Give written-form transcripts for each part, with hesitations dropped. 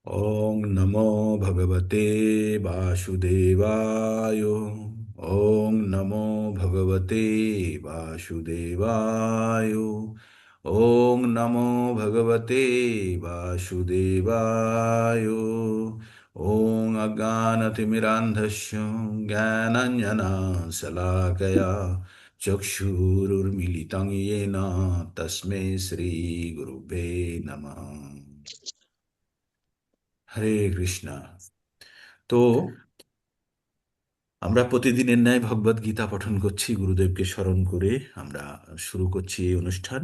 ॐ नमो भगवते वासुदेवाय। ॐ नमो भगवते वासुदेवाय। ॐ नमो भगवते वासुदेवाय। ॐ अज्ञानतिमिरान्धस्य ज्ञानाञ्जनशलाकया चक्षुरुर्मिलितं येन तस्मै श्रीगुरुवे नमः। হরে কৃষ্ণ। তো আমরা প্রতিদিনের ন্যায় ভগবদ গীতা পঠন করছি গুরুদেবকে স্মরণ করে। আমরা শুরু করছি এই অনুষ্ঠান।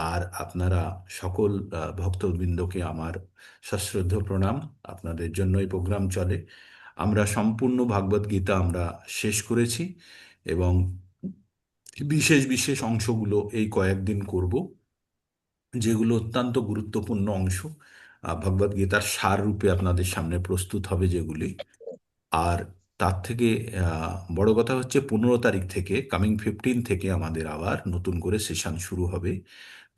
আর আপনারা সকল ভক্তবৃন্দকে আমার সশ্রদ্ধ প্রণাম। আপনাদের জন্য এই প্রোগ্রাম চলে। আমরা সম্পূর্ণ ভাগবত গীতা আমরা শেষ করেছি এবং বিশেষ বিশেষ অংশগুলো এই কয়েকদিন করব, যেগুলো অত্যন্ত গুরুত্বপূর্ণ অংশ। ভগবদ গীতার সার রূপে আপনাদের সামনে প্রস্তুত হবে যেগুলি। আর তার থেকে বড় কথা হচ্ছে 15 তারিখ থেকে, কামিং 15 থেকে আমাদের আবার নতুন করে সেশন শুরু হবে।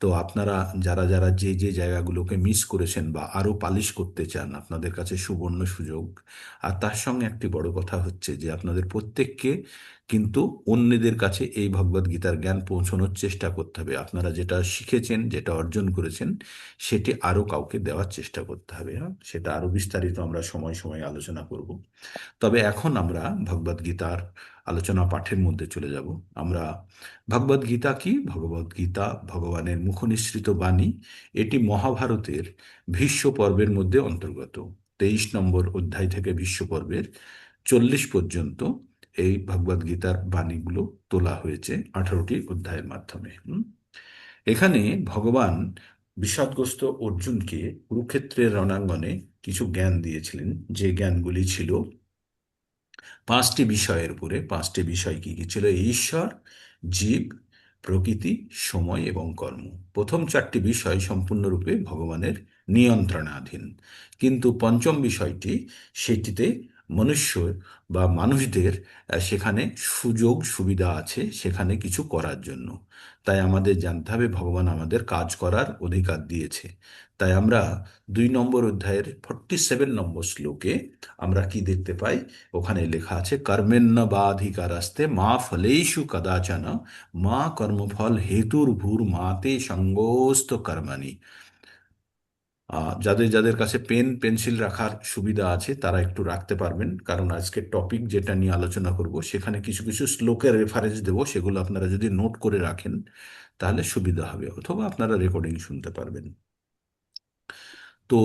তো আপনারা যারা যারা যে যে জায়গাগুলোকে মিস করেছেন বা আরো পালিশ করতে চান, আপনাদের কাছে সুবর্ণ সুযোগ। আর তার সঙ্গে একটি বড় কথা হচ্ছে যে আপনাদের প্রত্যেককে কিন্তু অন্যদের কাছে এই ভগবদ গীতার জ্ঞান পৌঁছানোর চেষ্টা করতে হবে। আপনারা যেটা শিখেছেন, যেটা অর্জন করেছেন, সেটি আরো কাউকে দেওয়ার চেষ্টা করতে হবে। হ্যাঁ, সেটা আরো বিস্তারিত আমরা সময় সময় আলোচনা করব। তবে এখন আমরা ভগবদ গীতার আলোচনা পাঠের মধ্যে চলে যাব। আমরা ভগবদ গীতা কি? ভগবদ গীতা ভগবানের মুখনিসৃত বাণী। এটি মহাভারতের ভীষ্ম পর্বের মধ্যে অন্তর্গত। 23 নম্বর অধ্যায় থেকে ভীষ্ম পর্বের 40 পর্যন্ত এই ভগবদ গীতার বাণীগুলো তোলা হয়েছে 18টি অধ্যায়ের মাধ্যমে। এখানে ভগবান বিষাদগ্রস্ত অর্জুনকে কুরুক্ষেত্রের রণাঙ্গনে কিছু জ্ঞান দিয়েছিলেন, যে জ্ঞানগুলি ছিল 5টি বিষয়ের উপরে। 5টি বিষয় কি কি ছিল? ঈশ্বর, জীব, প্রকৃতি, সময় এবং কর্ম। প্রথম 4টি বিষয় সম্পূর্ণরূপে ভগবানের নিয়ন্ত্রণাধীন, কিন্তু পঞ্চম বিষয়টি, সেটিতে মনুষ্য বা মানুষদের সেখানে সুযোগ সুবিধা আছে সেখানে কিছু করার জন্য। তাই আমাদের জানতে হবে ভগবান আমাদের কাজ করার অধিকার দিয়েছে। তাই আমরা 2 নম্বর অধ্যায়ের 47 নম্বর শ্লোকে আমরা কি দেখতে পাই? ওখানে লেখা আছে, কর্মেণ্য বাধিকারস্তে মা ফলেষু কদাচন মা কর্মফল হেতুর ভূর মাতে সঙ্গোস্ত কর্মণি। যাদের যাদের কাছে পেন পেন্সিল রাখার সুবিধা আছে তারা একটু রাখতে পারবেন, কারণ আজকের টপিক যেটা নিয়ে আলোচনা করব সেখানে কিছু কিছু শ্লোকের রেফারেন্স দেব। সেগুলো আপনারা যদি নোট করে রাখেন তাহলে সুবিধা হবে, অথবা আপনারা রেকর্ডিং শুনতে পারবেন। তো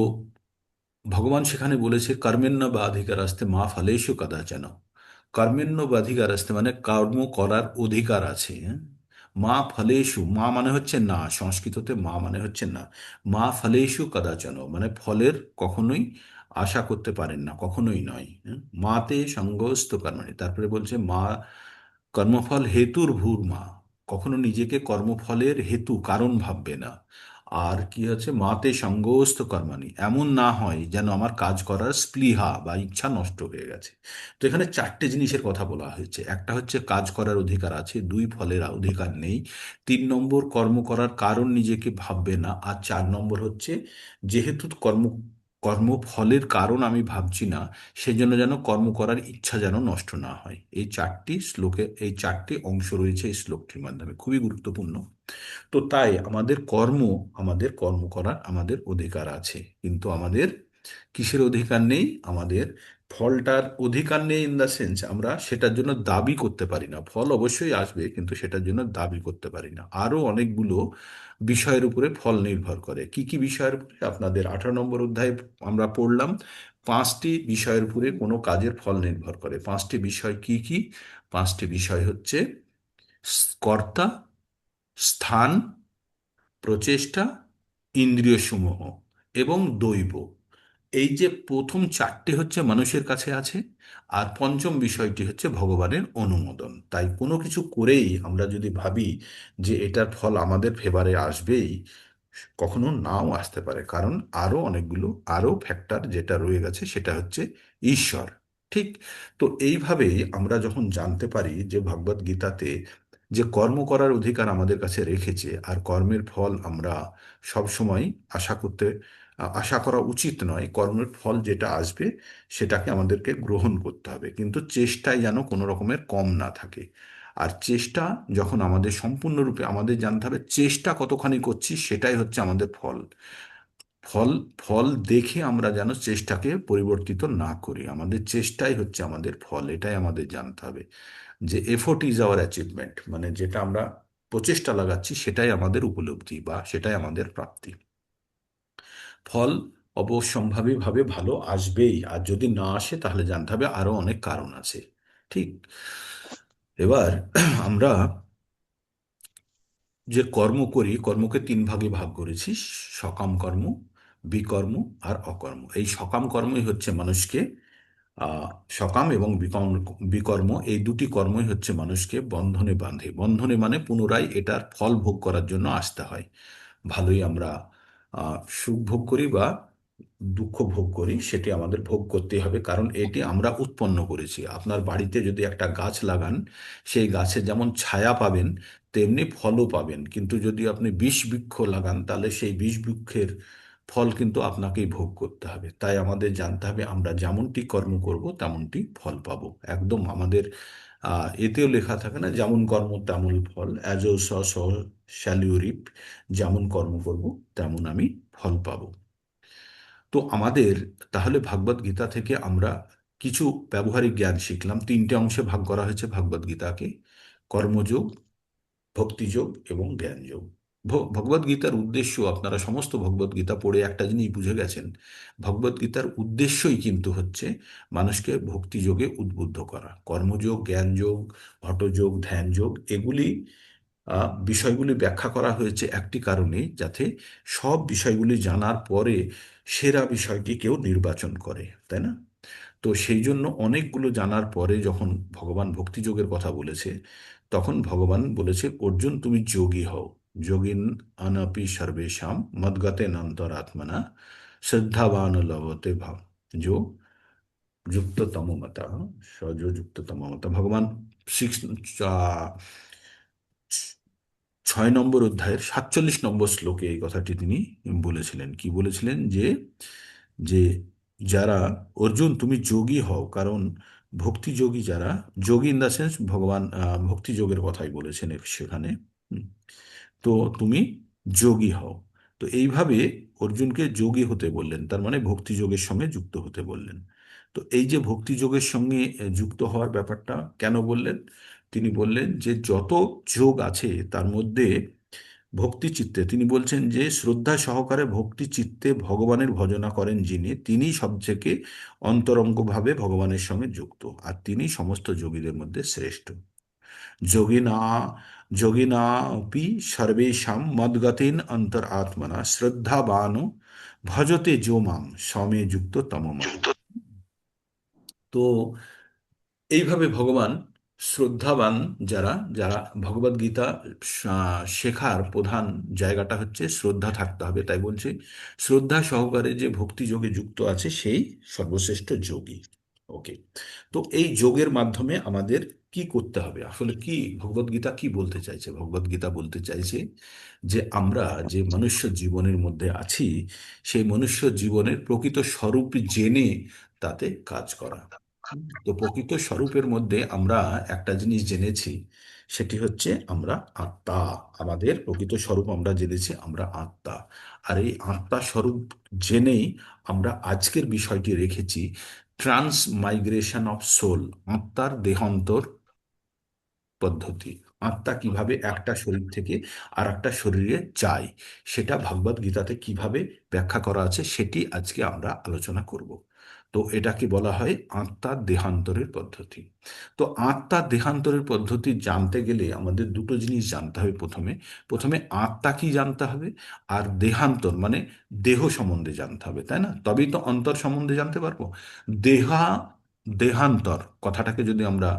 ভগবান সেখানে বলেছে, কর্মেণ্য বা অধিকার আসতে মা ফলেষু কদাচন। কর্মেণ্য বা অধিকার আসতে মানে কর্ম করার অধিকার আছে। হ্যাঁ? মা ফলেষু, মা মানে হচ্ছে না, সংস্কৃততে মা মানে হচ্ছে না। মা ফলেষু কদাচন মানে ফলের কখনোই আশা করতে পারেন না, কখনোই নয়। হ্যাঁ? মাতে সঙ্গস্ত কর্মাণি, তারপরে বলছে মা কর্মফল হেতুর ভূর মা, কখনো নিজেকে কর্মফলের হেতু কারণ ভাববে না। আর কি আছে? মাতে সঙ্গস্ত কর্মাণি, এমন না হয় যেন আমার কাজ করার স্পৃহা বা ইচ্ছা নষ্ট হয়ে গেছে। তো এখানে 4টে জিনিসের কথা বলা হয়েছে। একটা হচ্ছে কাজ করার অধিকার আছে, 2 ফলের অধিকার নেই, 3 নম্বর কর্ম করার কারণ নিজেকে ভাববে না, আর 4 নম্বর হচ্ছে যেহেতু কর্মফলের কারণ আমি ভাবছি না, সেজন্য যেন কর্ম করার ইচ্ছা যেন নষ্ট না হয়। এই 4টি শ্লোকে, এই 4টি অংশ রয়েছে এই শ্লোকটির মাধ্যমে, খুবই গুরুত্বপূর্ণ। তো তাই আমাদের কর্ম করার আমাদের অধিকার আছে, কিন্তু আমাদের কিসের অধিকার নেই? আমাদের ফলটার অধিকার নেই। ইন দ্য সেন্স আমরা সেটার জন্য দাবি করতে পারি না। ফল অবশ্যই আসবে, কিন্তু সেটার জন্য দাবি করতে পারি না। আরো অনেকগুলো বিষয়ের উপরে ফল নির্ভর করে। কি কি বিষয়ের উপরে? আপনাদের 18 নম্বর অধ্যায়ে আমরা পড়লাম 5টি বিষয়ের উপরে কোনো কাজের ফল নির্ভর করে। 5টি বিষয় কি কি? 5টি বিষয় হচ্ছে কর্তা, স্থান, প্রচেষ্টা, ইন্দ্রিয় সমূহ এবং দৈব। এই যে প্রথম 4টে হচ্ছে মানুষের কাছে আছে, আর পঞ্চম বিষয়টি হচ্ছে ভগবানের অনুমোদন। তাই কোনো কিছু করেই আমরা যদি ভাবি যে এটার ফল আমাদের ফেভারে আসবেই, কখনো নাও আসতে পারে, কারণ আরো অনেকগুলো আরো ফ্যাক্টর যেটা রয়ে গেছে সেটা হচ্ছে ঈশ্বর। ঠিক। তো এইভাবেই আমরা যখন জানতে পারি যে ভগবদ গীতাতে যে কর্ম করার অধিকার আমাদের কাছে রেখেছে, আর কর্মের ফল আমরা সব সময় আশা করতে আশা করা উচিত নয়। কর্মের ফল যেটা আসবে সেটাকে আমাদেরকে গ্রহণ করতে হবে, কিন্তু চেষ্টায় যেন কোনো রকমের কম না থাকে। আর চেষ্টা যখন আমাদের সম্পূর্ণরূপে, আমাদের জানতে হবে চেষ্টা কতখানি করছি, সেটাই হচ্ছে আমাদের ফল। ফল ফল দেখে আমরা যেন চেষ্টাকে পরিবর্তিত না করি, আমাদের চেষ্টাই হচ্ছে আমাদের ফল, এটাই আমাদের জানতে হবে। যে এফোর্ট ইজ আওয়ার অ্যাচিভমেন্ট, মানে যেটা আমরা প্রচেষ্টা লাগাচ্ছি সেটাই আমাদের উপলব্ধি বা সেটাই আমাদের প্রাপ্তি। ফল অবশ্যম্ভাবীভাবে ভালো আসবেই, আর যদি না আসে তাহলে জানতে হবে আরো অনেক কারণ আছে। ঠিক। এবার আমরা যে কর্ম করি, কর্মকে তিন ভাগে ভাগ করেছি: সকাম কর্ম, বিকর্ম আর অকর্ম। এই সকাম কর্মই হচ্ছে মানুষকে আহ, সকাম এবং বিকর্ম এই দুটি কর্মই হচ্ছে মানুষকে বন্ধনে বাঁধে। বন্ধনে মানে পুনরায় এটার ফল ভোগ করার জন্য আসতে হয়। ভালোই আমরা সুখ ভোগ করি বা দুঃখ ভোগ করি, সেটি আমাদের ভোগ করতেই হবে, কারণ এটি আমরা উৎপন্ন করেছি। আপনার বাড়িতে যদি একটা গাছ লাগান, সেই গাছে যেমন ছায়া পাবেন তেমনি ফলও পাবেন, কিন্তু যদি আপনি বিষ বৃক্ষ লাগান তাহলে সেই বিষ বৃক্ষের ফল কিন্তু আপনাকেই ভোগ করতে হবে। তাই আমাদের জানতে হবে আমরা যেমনটি কর্ম করব তেমনটি ফল পাবো। একদম আমাদের এতেও লেখা থাকে না, যেমন কর্ম তেমন ফল, অ্যাজ শ্যাল ইউ রিপ। যেমন কর্ম করব তেমন আমি ফল পাবো। তো আমাদের তাহলে ভাগবত গীতা থেকে আমরা কিছু ব্যবহারিক জ্ঞান শিখলাম। তিনটে অংশে ভাগ করা হয়েছে ভাগবত গীতাকে: কর্মযোগ, ভক্তিযোগ এবং জ্ঞানযোগ। ভগবত গীতার উদ্দেশ্য, আপনারা সমস্ত ভগবত গীতা পড়ে একটা জিনিস বুঝে গেছেন, ভগবত গীতার উদ্দেশ্যই কিন্তু হচ্ছে মানুষকে ভক্তিযোগে উদ্বুদ্ধ করা। কর্মযোগ, জ্ঞানযোগ, হঠযোগ, ধ্যানযোগ, এগুলি বিষয়গুলি ব্যাখ্যা করা হয়েছে একটি কারণে, যাতে সব বিষয়গুলি জানার পরে সেরা বিষয়টি কেউ নির্বাচন করে, তাই না? তো সেই জন্য অনেকগুলো জানার পরে যখন ভগবান ভক্তিযোগের কথা বলেছে, তখন ভগবান বলেছে, অর্জুন তুমি যোগী হও। যোগিন অনপি সর্বেশাম মদ্গতে নন্তরাত্মনা শ্রদ্ধাবান লভতে ভাব जो যুক্ততম মতা, সজ যুক্ততম মতা। ভগবান সিক্স 6 নম্বর অধ্যায়ের 47 নম্বর শ্লোকে এই কথাটি তিনি বলেছিলেন। কি বলেছিলেন? যে যে যারা, অর্জুন তুমি যোগী হও, কারণ ভক্তি যোগী যারা, যোগী ইন দ্য সেন্স ভগবান ভক্তি যোগের কথাই বলেছেন সেখানে। হুম। তো তুমি যোগী হও। তো এইভাবে অর্জুনকে যোগী হতে বললেন, তার মানে ভক্তি যোগের সঙ্গে যুক্ত হতে বললেন। তো এই যে ভক্তি যোগের সঙ্গে যুক্ত হওয়ার ব্যাপারটা কেন বললেন? তিনি বললেন যে যত যোগ আছে তার মধ্যে ভক্তি চিত্তে, তিনি বলছেন যে শ্রদ্ধা সহকারে ভক্তি চিত্তে ভগবানের ভজনা করেন যিনি, তিনি সবথেকে অন্তরঙ্গভাবে ভগবানের সঙ্গে যুক্ত, আর তিনি সমস্ত যোগীদের মধ্যে শ্রেষ্ঠ। যোগিনা যোগিনাপি সর্বেষাং মদ্গতিন অন্তর আত্মনা শ্রদ্ধাবান ভজতে যো মাম সমে যুক্ত তমমতি। তো এইভাবে ভগবান শ্রদ্ধাবান যারা, যারা ভগবদ গীতা শেখার প্রধান জায়গাটা হচ্ছে শ্রদ্ধা থাকতে হবে, তাই বলছে শ্রদ্ধা সহকারে যে ভক্তি যোগে যুক্ত আছে সেই সর্বশ্রেষ্ঠ যোগী। ওকে। তো এই যোগের মাধ্যমে আমাদের কি করতে হবে? আসলে কি ভগবদ গীতা কি বলতে চাইছে? ভগবদ গীতা বলতে চাইছে যে আমরা যে মনুষ্য জীবনের মধ্যে আছি, সেই মনুষ্য জীবনের প্রকৃত স্বরূপ জেনে তাতে কাজ করা। তো প্রকৃত স্বরূপের মধ্যে আমরা একটা জিনিস জেনেছি, সেটি হচ্ছে আমরা আত্মা। আমাদের প্রকৃত স্বরূপ আমরা জেনেছি, আমরা আত্মা। আর এই আত্মা স্বরূপ জেনেই আমরা আজকের বিষয়টি রেখেছি, ট্রান্স মাইগ্রেশন অফ সোল, আত্মার দেহান্তর পদ্ধতি। আত্মা কিভাবে একটা শরীর থেকে আর একটা শরীরে যায়, সেটা ভগবদ গীতাতে কিভাবে ব্যাখ্যা করা আছে সেটি আজকে আমরা আলোচনা করব। তো এটাকে বলা হয় আত্মার দেহান্তরের পদ্ধতি। তো আত্মার দেহান্তরের পদ্ধতি জানতে গেলে আমাদের দুটো জিনিস জানতে হবে। প্রথমে প্রথমে আত্মা কি জানতে হবে, আর দেহান্তর মানে দেহ সম্বন্ধে জানতে হবে, তাই না? তবেই তো অন্তর সম্বন্ধে জানতে পারবো। দেহা দেহান্তর কথাটাকে যদি আমরা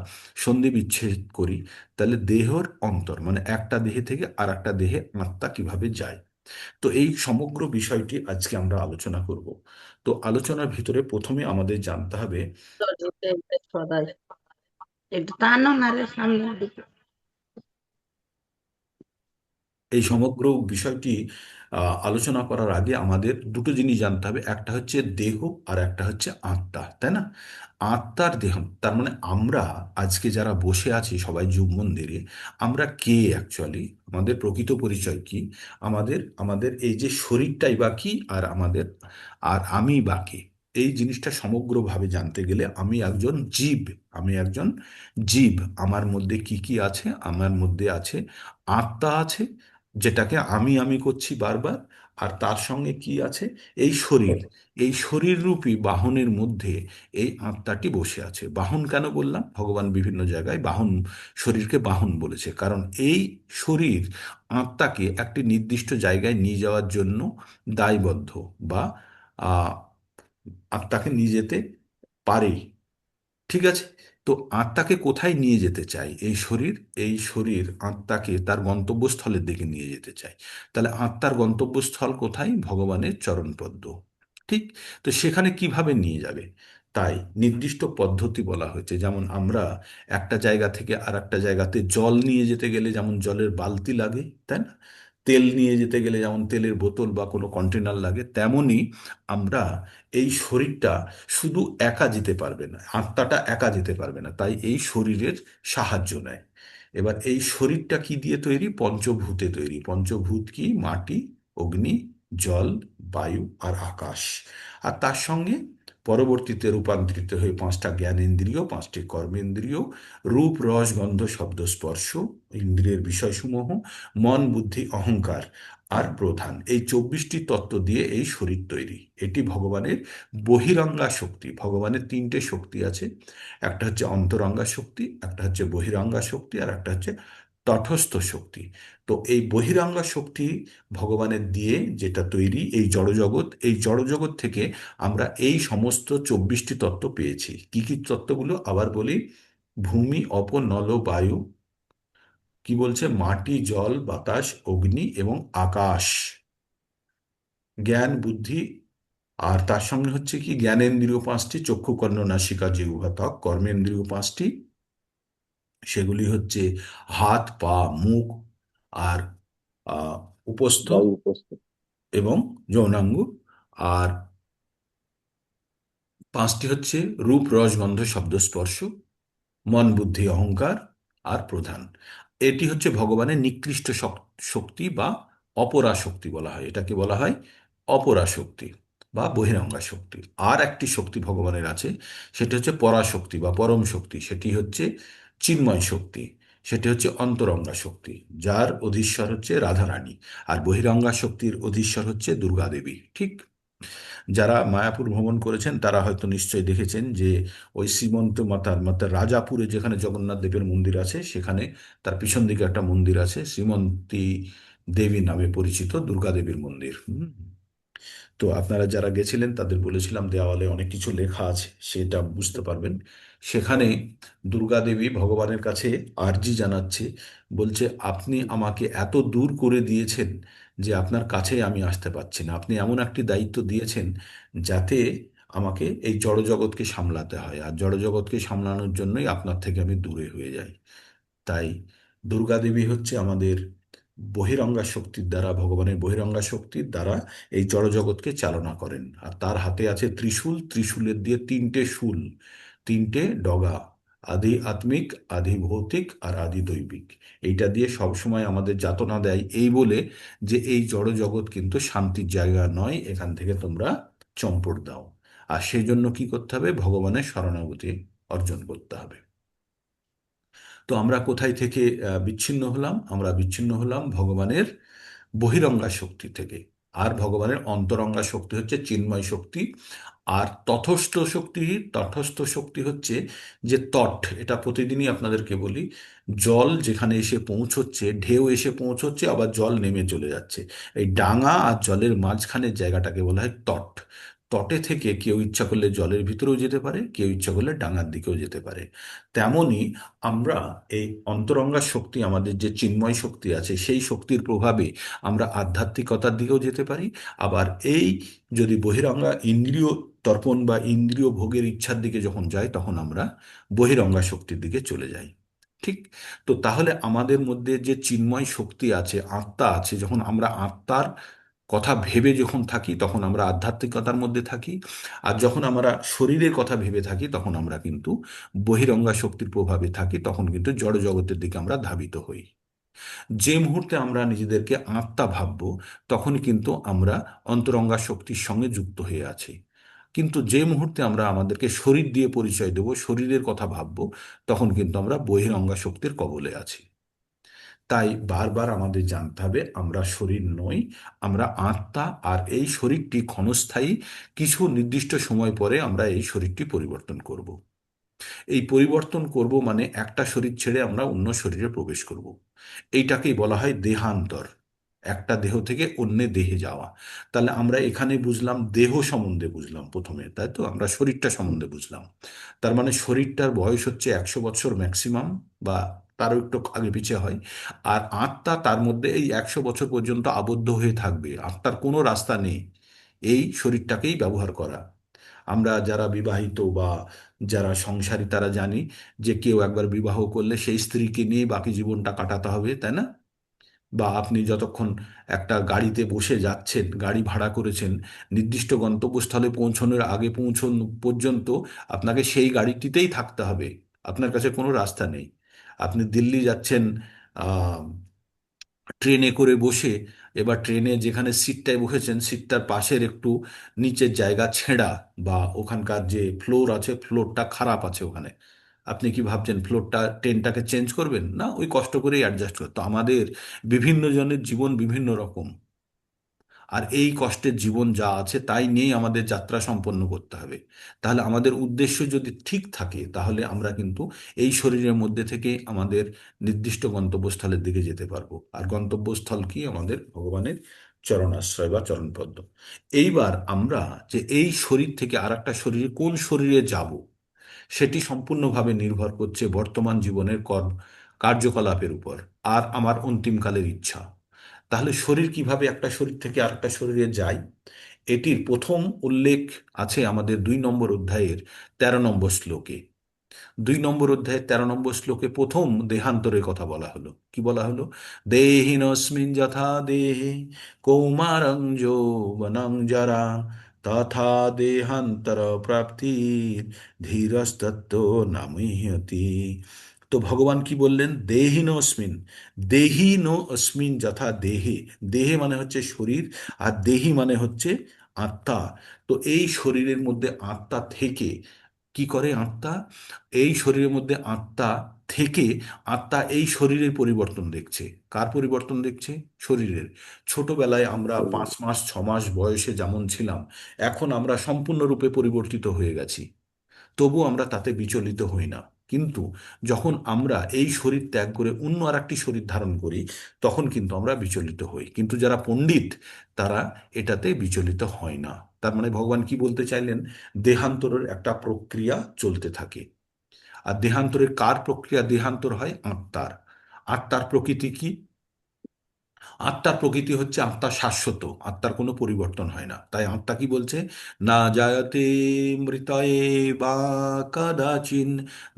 সন্ধি বিচ্ছেদ করি, তাহলে দেহর অন্তর মানে একটা দেহে থেকে আর একটা দেহে আত্মা কিভাবে যায়। তো এই সমগ্র বিষয়টি আজকে আমরা আলোচনা করব। তো আলোচনার ভিতরে প্রথমে আমাদের জানতে হবে, সদাই একটু টানো না রে সামনের দিকে। এই সমগ্র বিষয়টি আলোচনা করার আগে আমাদের দুটো জিনিস জানতে হবে, একটা হচ্ছে দেহ আর একটা হচ্ছে আত্মা, তাই না? আত্মার দেহ, তার মানে আমরা আজকে যারা বসে আছি সবাই যোগ মন্দিরে, আমরা কে অ্যাকচুয়ালি, আমাদের প্রকৃত পরিচয় কি, আমাদের আমাদের এই যে শরীরটাই বা কি, আর আমাদের আর আমি বা কে, এই জিনিসটা সমগ্রভাবে জানতে গেলে আমি একজন জীব, আমি একজন জীব। আমার মধ্যে কি কি আছে? আমার মধ্যে আছে আত্মা আছে, যেটাকে আমি আমি করছি বারবার। আর তার সঙ্গে কি আছে? এই শরীর, এই শরীর রূপী বাহনের মধ্যে এই আত্মাটি বসে আছে। বাহন কেন বললাম? ভগবান বিভিন্ন জায়গায় বাহন, শরীরকে বাহন বলেছে, কারণ এই শরীর আত্মাকে একটি নির্দিষ্ট জায়গায় নিয়ে যাওয়ার জন্য দায়বদ্ধ, বা আহ, আত্মাকে নিয়ে যেতে পারে। ঠিক আছে? তো আত্মাকে কোথায় নিয়ে যেতে চাই এই শরীর? এই শরীর আত্মাকে তার গন্তব্যস্থলের দিকে নিয়ে যেতে চাই। তাহলে আত্মার গন্তব্যস্থল কোথায়? ভগবানের চরণপদ্ম। ঠিক? তো সেখানে কিভাবে নিয়ে যাবে? তাই নির্দিষ্ট পদ্ধতি বলা হয়েছে। যেমন আমরা একটা জায়গা থেকে আর একটা জায়গাতে জল নিয়ে যেতে গেলে যেমন জলের বালতি লাগে, তাই না? তেল নিয়ে যেতে গেলে যেমন তেলের বোতল বা কোনো কন্টেনার লাগে, তেমনি আমরা এই শরীরটা শুধু একা যেতে পারবে না, আত্মাটা একা যেতে পারবে না, তাই এই শরীরের সাহায্য নেয়। এবার এই শরীরটা কি দিয়ে তৈরি? পঞ্চভূতে তৈরি। পঞ্চভূত কি? মাটি, অগ্নি, জল, বায়ু আর আকাশ। আর তার সঙ্গে পরবর্তীতে রূপান্তরিত হয়ে পাঁচটা জ্ঞানেন্দ্রিয়, পাঁচটি কর্মেন্দ্রিয়, রূপ রস গন্ধ শব্দ স্পর্শ ইন্দ্রিয়ের বিষয়সমূহ, মন বুদ্ধি অহংকার আর প্রধান, এই 24টি তত্ত্ব দিয়ে এই শরীর তৈরি। এটি ভগবানের বহিরঙ্গা শক্তি। ভগবানের তিনটে শক্তি আছে, একটা হচ্ছে অন্তরঙ্গা শক্তি, একটা হচ্ছে বহিরঙ্গা শক্তি, আর একটা হচ্ছে তটস্থ শক্তি। তো এই বহিরঙ্গা শক্তি ভগবানের দিয়ে যেটা তৈরি এই জড়জগৎ, এই জড়জগৎ থেকে আমরা এই সমস্ত 24টি তত্ত্ব পেয়েছি। কি কি তত্ত্বগুলো আবার বলি? ভূমি, অপ, নল, বায়ু, কি বলছে? মাটি, জল, বাতাস, অগ্নি এবং আকাশ। জ্ঞান, বুদ্ধি, আর তার সঙ্গে হচ্ছে কি? জ্ঞানেন্দ্রিয় পাঁচটি, চক্ষু, কর্ণ, নাসিকা, জিহ্বা, ত্বক। কর্মেন্দ্রিয় পাঁচটি, সেগুলি হচ্ছে হাত, পা, মুখ আর আহ, উপস্থ বায়ু উপস্থিত। এবং যৌনাঙ্গ। আর পাঁচটি হচ্ছে রূপ রস গন্ধ শব্দ স্পর্শ, মন বুদ্ধি অহংকার আর প্রধান। এটি হচ্ছে ভগবানের নিকৃষ্ট শক্তি বা অপরা শক্তি বলা হয়, এটাকে বলা হয় অপরা শক্তি বা বহিরঙ্গা শক্তি। আর একটি শক্তি ভগবানের আছে, সেটি হচ্ছে পরাশক্তি বা পরম শক্তি, সেটি হচ্ছে চিন্ময় শক্তি, সেটি হচ্ছে অন্তরঙ্গা শক্তি, যার অধীশ্বর হচ্ছে রাধারানী। আর বহিরঙ্গা শক্তির অধীশ্বর হচ্ছে দুর্গা দেবী। ঠিক? যারা মায়াপুর ভ্রমণ করেছেন তারা হয়তো নিশ্চয়ই দেখেছেন যে ওই শ্রীমন্ত মাতার মাতার রাজাপুরে যেখানে জগন্নাথ দেবের মন্দির আছে, সেখানে তার পিছন দিকে একটা মন্দির আছে, শ্রীমন্তী দেবী নামে পরিচিত দুর্গা দেবীর মন্দির। তো আপনারা যারা গেছিলেন তাদের বলেছিলাম দেওয়ালে অনেক কিছু লেখা আছে, সেটা বুঝতে পারবেন। সেখানে দুর্গা দেবী ভগবানের কাছে আর্জি জানাচ্ছে, বলছে আপনি আমাকে এত দূর করে দিয়েছেন যে আপনার কাছে আমি আসতে পারছি না। আপনি এমন একটি দায়িত্ব দিয়েছেন যাতে আমাকে এই জড়জগৎকে সামলাতে হয়, আর জড়জগৎকে সামলানোর জন্যই আপনার থেকে আমি দূরে হয়ে যাই। তাই দুর্গা দেবী হচ্ছে আমাদের বহিরঙ্গা শক্তির দ্বারা, ভগবানের বহিরঙ্গা শক্তির দ্বারা এই জড়জগৎকে চালনা করেন। আর তার হাতে আছে ত্রিশূল, ত্রিশূলের দিয়ে তিনটে শূল, তিনটে ডগা, আদি আত্মিক, আদি ভৌতিক আর আদি দৈবিক। এইটা দিয়ে সবসময় আমাদের যাতনা দেয়, এই বলে যে এই জড়জগৎ কিন্তু শান্তির জায়গা নয়, এখান থেকে তোমরা চম্পট দাও। আর সেই জন্য কি করতে হবে? ভগবানের শরণাগতি অর্জন করতে হবে। তো আমরা কোথায় থেকে বিচ্ছিন্ন হলাম? আমরা বিচ্ছিন্ন হলাম ভগবানের বহিরঙ্গা শক্তি থেকে। আর ভগবানের অন্তরঙ্গা শক্তি হচ্ছে চিন্ময় শক্তি। আর তটস্থ শক্তি হচ্ছে যে তট, এটা প্রতিদিনই আপনাদেরকে বলি, জল যেখানে এসে পৌঁছচ্ছে, ঢেউ এসে পৌঁছচ্ছে আবার জল নেমে চলে যাচ্ছে, এই ডাঙা আর জলের মাঝখানের জায়গাটাকে বলা হয় তট। তটে থেকে কেউ ইচ্ছা করলে জলের ভিতরেও যেতে পারে, কেউ ইচ্ছা করলে ডাঙার দিকেও যেতে পারে। তেমনি আমরা এই অন্তরঙ্গা শক্তি, আমাদের যে চিন্ময় শক্তি আছে, সেই শক্তির প্রভাবে আমরা আধ্যাত্মিকতার দিকেও যেতে পারি। আবার এই যদি বহিরঙ্গা ইন্দ্রিয় তর্পণ বা ইন্দ্রিয় ভোগের ইচ্ছার দিকে যখন যাই, তখন আমরা বহিরঙ্গা শক্তির দিকে চলে যাই। ঠিক। তো তাহলে আমাদের মধ্যে যে চিন্ময় শক্তি আছে, আত্মা আছে, যখন আমরা আত্মার কথা ভেবে যখন থাকি তখন আমরা আধ্যাত্মিকতার মধ্যে থাকি। আর যখন আমরা শরীরের কথা ভেবে থাকি তখন আমরা কিন্তু বহিরঙ্গা শক্তির প্রভাবে থাকি, তখন কিন্তু জড় জগতের দিকে আমরা ধাবিত হই। যে মুহূর্তে আমরা নিজেদেরকে আত্মা ভাববো তখন কিন্তু আমরা অন্তরঙ্গা শক্তির সঙ্গে যুক্ত হয়ে আছি। কিন্তু যে মুহূর্তে আমরা আমাদেরকে শরীর দিয়ে পরিচয় দেব, শরীরের কথা ভাববো, তখন কিন্তু আমরা বহিরঙ্গা শক্তির কবলে আছি। তাই বারবার আমাদের জানতে হবে আমরা শরীর নই, আমরা আত্মা। আর এই শরীরটি ক্ষণস্থায়ী, কিছু নির্দিষ্ট সময় পরে আমরা এই শরীরটি পরিবর্তন করব। এই পরিবর্তন করব মানে একটা শরীর ছেড়ে আমরা অন্য শরীরে প্রবেশ করব। এইটাকেই বলা হয় দেহান্তর, একটা দেহ থেকে অন্য দেহে যাওয়া। তাহলে আমরা এখানে বুঝলাম দেহ সম্বন্ধে, বুঝলাম প্রথমে, তাই তো আমরা শরীরটা সম্বন্ধে বুঝলাম। তার মানে শরীরটার বয়স হচ্ছে 100 বছর ম্যাক্সিমাম, বা তারও একটু আগে পিছে হয়। আর আত্মা তার মধ্যে এই 100 বছর পর্যন্ত আবদ্ধ হয়ে থাকবে, আত্মার কোনো রাস্তা নেই এই শরীরটাকেই ব্যবহার করা। আমরা যারা বিবাহিত বা যারা সংসারী তারা জানি যে কেউ একবার বিবাহ করলে সেই স্ত্রীকে নিয়ে বাকি জীবনটা কাটাতে হবে, তাই না? বা আপনি যতক্ষণ একটা গাড়িতে বসে যাচ্ছেন, গাড়ি ভাড়া করেছেন, নির্দিষ্ট গন্তব্যস্থলে পৌঁছানোর আগে পৌঁছানো পর্যন্ত আপনাকে সেই গাড়িটিতেই থাকতে হবে, আপনার কাছে কোনো রাস্তা নেই। আপনি দিল্লি যাচ্ছেন ট্রেনে করে বসে, এবার ট্রেনে যেখানে সিটটায় বসেছেন সিটটার পাশের একটু নিচের জায়গা ছেঁড়া, বা ওখানকার যে ফ্লোর আছে ফ্লোরটা খারাপ আছে ওখানে, আপনি কি ভাবছেন ফ্লোরটা ট্রেনটাকে চেঞ্জ করবেন? না, ওই কষ্ট করেই অ্যাডজাস্ট করতে। আমাদের বিভিন্ন জনের জীবন বিভিন্ন রকম, আর এই কষ্টের জীবন যা আছে তাই নিয়েই আমাদের যাত্রা সম্পন্ন করতে হবে। তাহলে আমাদের উদ্দেশ্য যদি ঠিক থাকে তাহলে আমরা কিন্তু এই শরীরের মধ্যে থেকে আমাদের নির্দিষ্ট গন্তব্যস্থলের দিকে যেতে পারবো। আর গন্তব্যস্থল কি? আমাদের ভগবানের চরণাশ্রয় বা চরণপদ্ম। এইবার আমরা যে এই শরীর থেকে আর একটা শরীরে, কোন শরীরে যাব, সেটি সম্পূর্ণভাবে নির্ভর করছে বর্তমান জীবনের কার্যকলাপের উপর আর আমার অন্তিমকালের ইচ্ছা। তাহলে শরীর কিভাবে একটা শরীর থেকে আরেকটা শরীরে যায়, এটির প্রথম উল্লেখ আছে আমাদের 2 নম্বর অধ্যায়ের 13 নম্বর শ্লোকে। 2 নম্বর অধ্যায়ের 13 নম্বর শ্লোকে প্রথম দেহান্তরের কথা বলা হলো। কি বলা হলো? দেহিনস্মিন যথা দেহে কৌমারং যৌবনং জরা তথা দেহান্তর প্রাপ্তি ধীরস্তত্ত্ব নামহ্যতি। তো ভগবান কি বললেন? দেহিনস্মিন, দেহিনো অস্মিন যথা দেহে। দেহে মানে হচ্ছে শরীর, আর দেহি মানে হচ্ছে আত্মা। তো এই শরীরের মধ্যে আত্মা থেকে কি করে? আত্মা এই শরীরের মধ্যে আত্মা থেকে আত্মা এই শরীরের পরিবর্তন দেখছে। কার পরিবর্তন দেখছে? শরীরের। ছোটবেলায় আমরা 5 মাস 6 মাস বয়সে যেমন ছিলাম, এখন আমরা সম্পূর্ণরূপে পরিবর্তিত হয়ে গেছি। তবু আমরা তাতে বিচলিত হই না। কিন্তু যখন আমরা এই শরীর ত্যাগ করে অন্য আর একটি শরীর ধারণ করি তখন কিন্তু আমরা বিচলিত হই। কিন্তু যারা পণ্ডিত তারা এটাতে বিচলিত হয় না। তার মানে ভগবান কি বলতে চাইলেন? দেহান্তরের একটা প্রক্রিয়া চলতে থাকে। আর দেহান্তরের কার প্রক্রিয়া? দেহান্তর হয় আত্মার। আত্মার প্রকৃতি কি? আত্মার প্রকৃতি হচ্ছে আত্মা শাশ্বত, আত্মার কোনো পরিবর্তন হয় না। তাই আত্মা কি বলছে? না জায়তে মৃতয়ে বা কদাচিন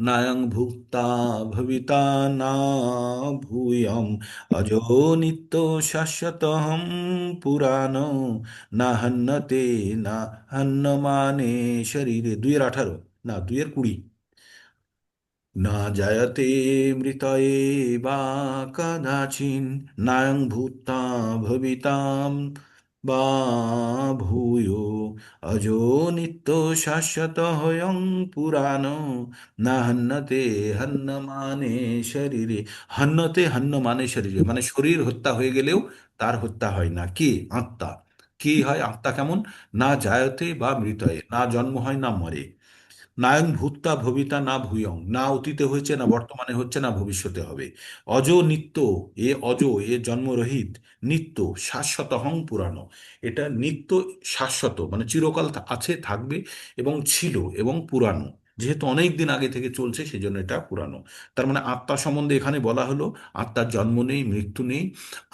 নায়ং ভুক্তা ভবিতা না ভূয়ম অজো নিত্য শাশ্বতহম পুরাণ না হন্যতে না হন্যমানে শরীরে। 2-18, না 2-20। না জায়তে মৃতয়ে বা কদাচিন নায়ং ভূতা ভবিতাম বা ভূয়ো অজো নিত্য শাশ্বত হয়ং পুরাণ না হন্যতে হন্য মানে শরীরে। হন্যতে হন্য মানে শরীরে, মানে শরীর হত্যা হয়ে গেলেও তার হত্যা হয় না। কে? আত্মা। কি হয় আত্মা? কেমন? না জায়তে বা মৃতয়ে, না জন্ম হয় না মরে। নায়ং ভূত্বা ভবিতা না ভূয়ং, না অতীতে হয়েছে না বর্তমানে হচ্ছে না ভবিষ্যতে হবে। অজ নিত্য, এ অজ, এ জন্মরহিত, নিত্য শাশ্বত হং পুরানো। এটা নিত্য, শাশ্বত মানে চিরকাল আছে, থাকবে, এবং ছিল, এবং পুরানো। যেহেতু অনেক দিন আগে থেকে চলছে সেজন্য এটা পুরানো। তার মানে আত্মা সম্বন্ধে এখানে বলা হলো আত্মার জন্ম নেই, মৃত্যু নেই,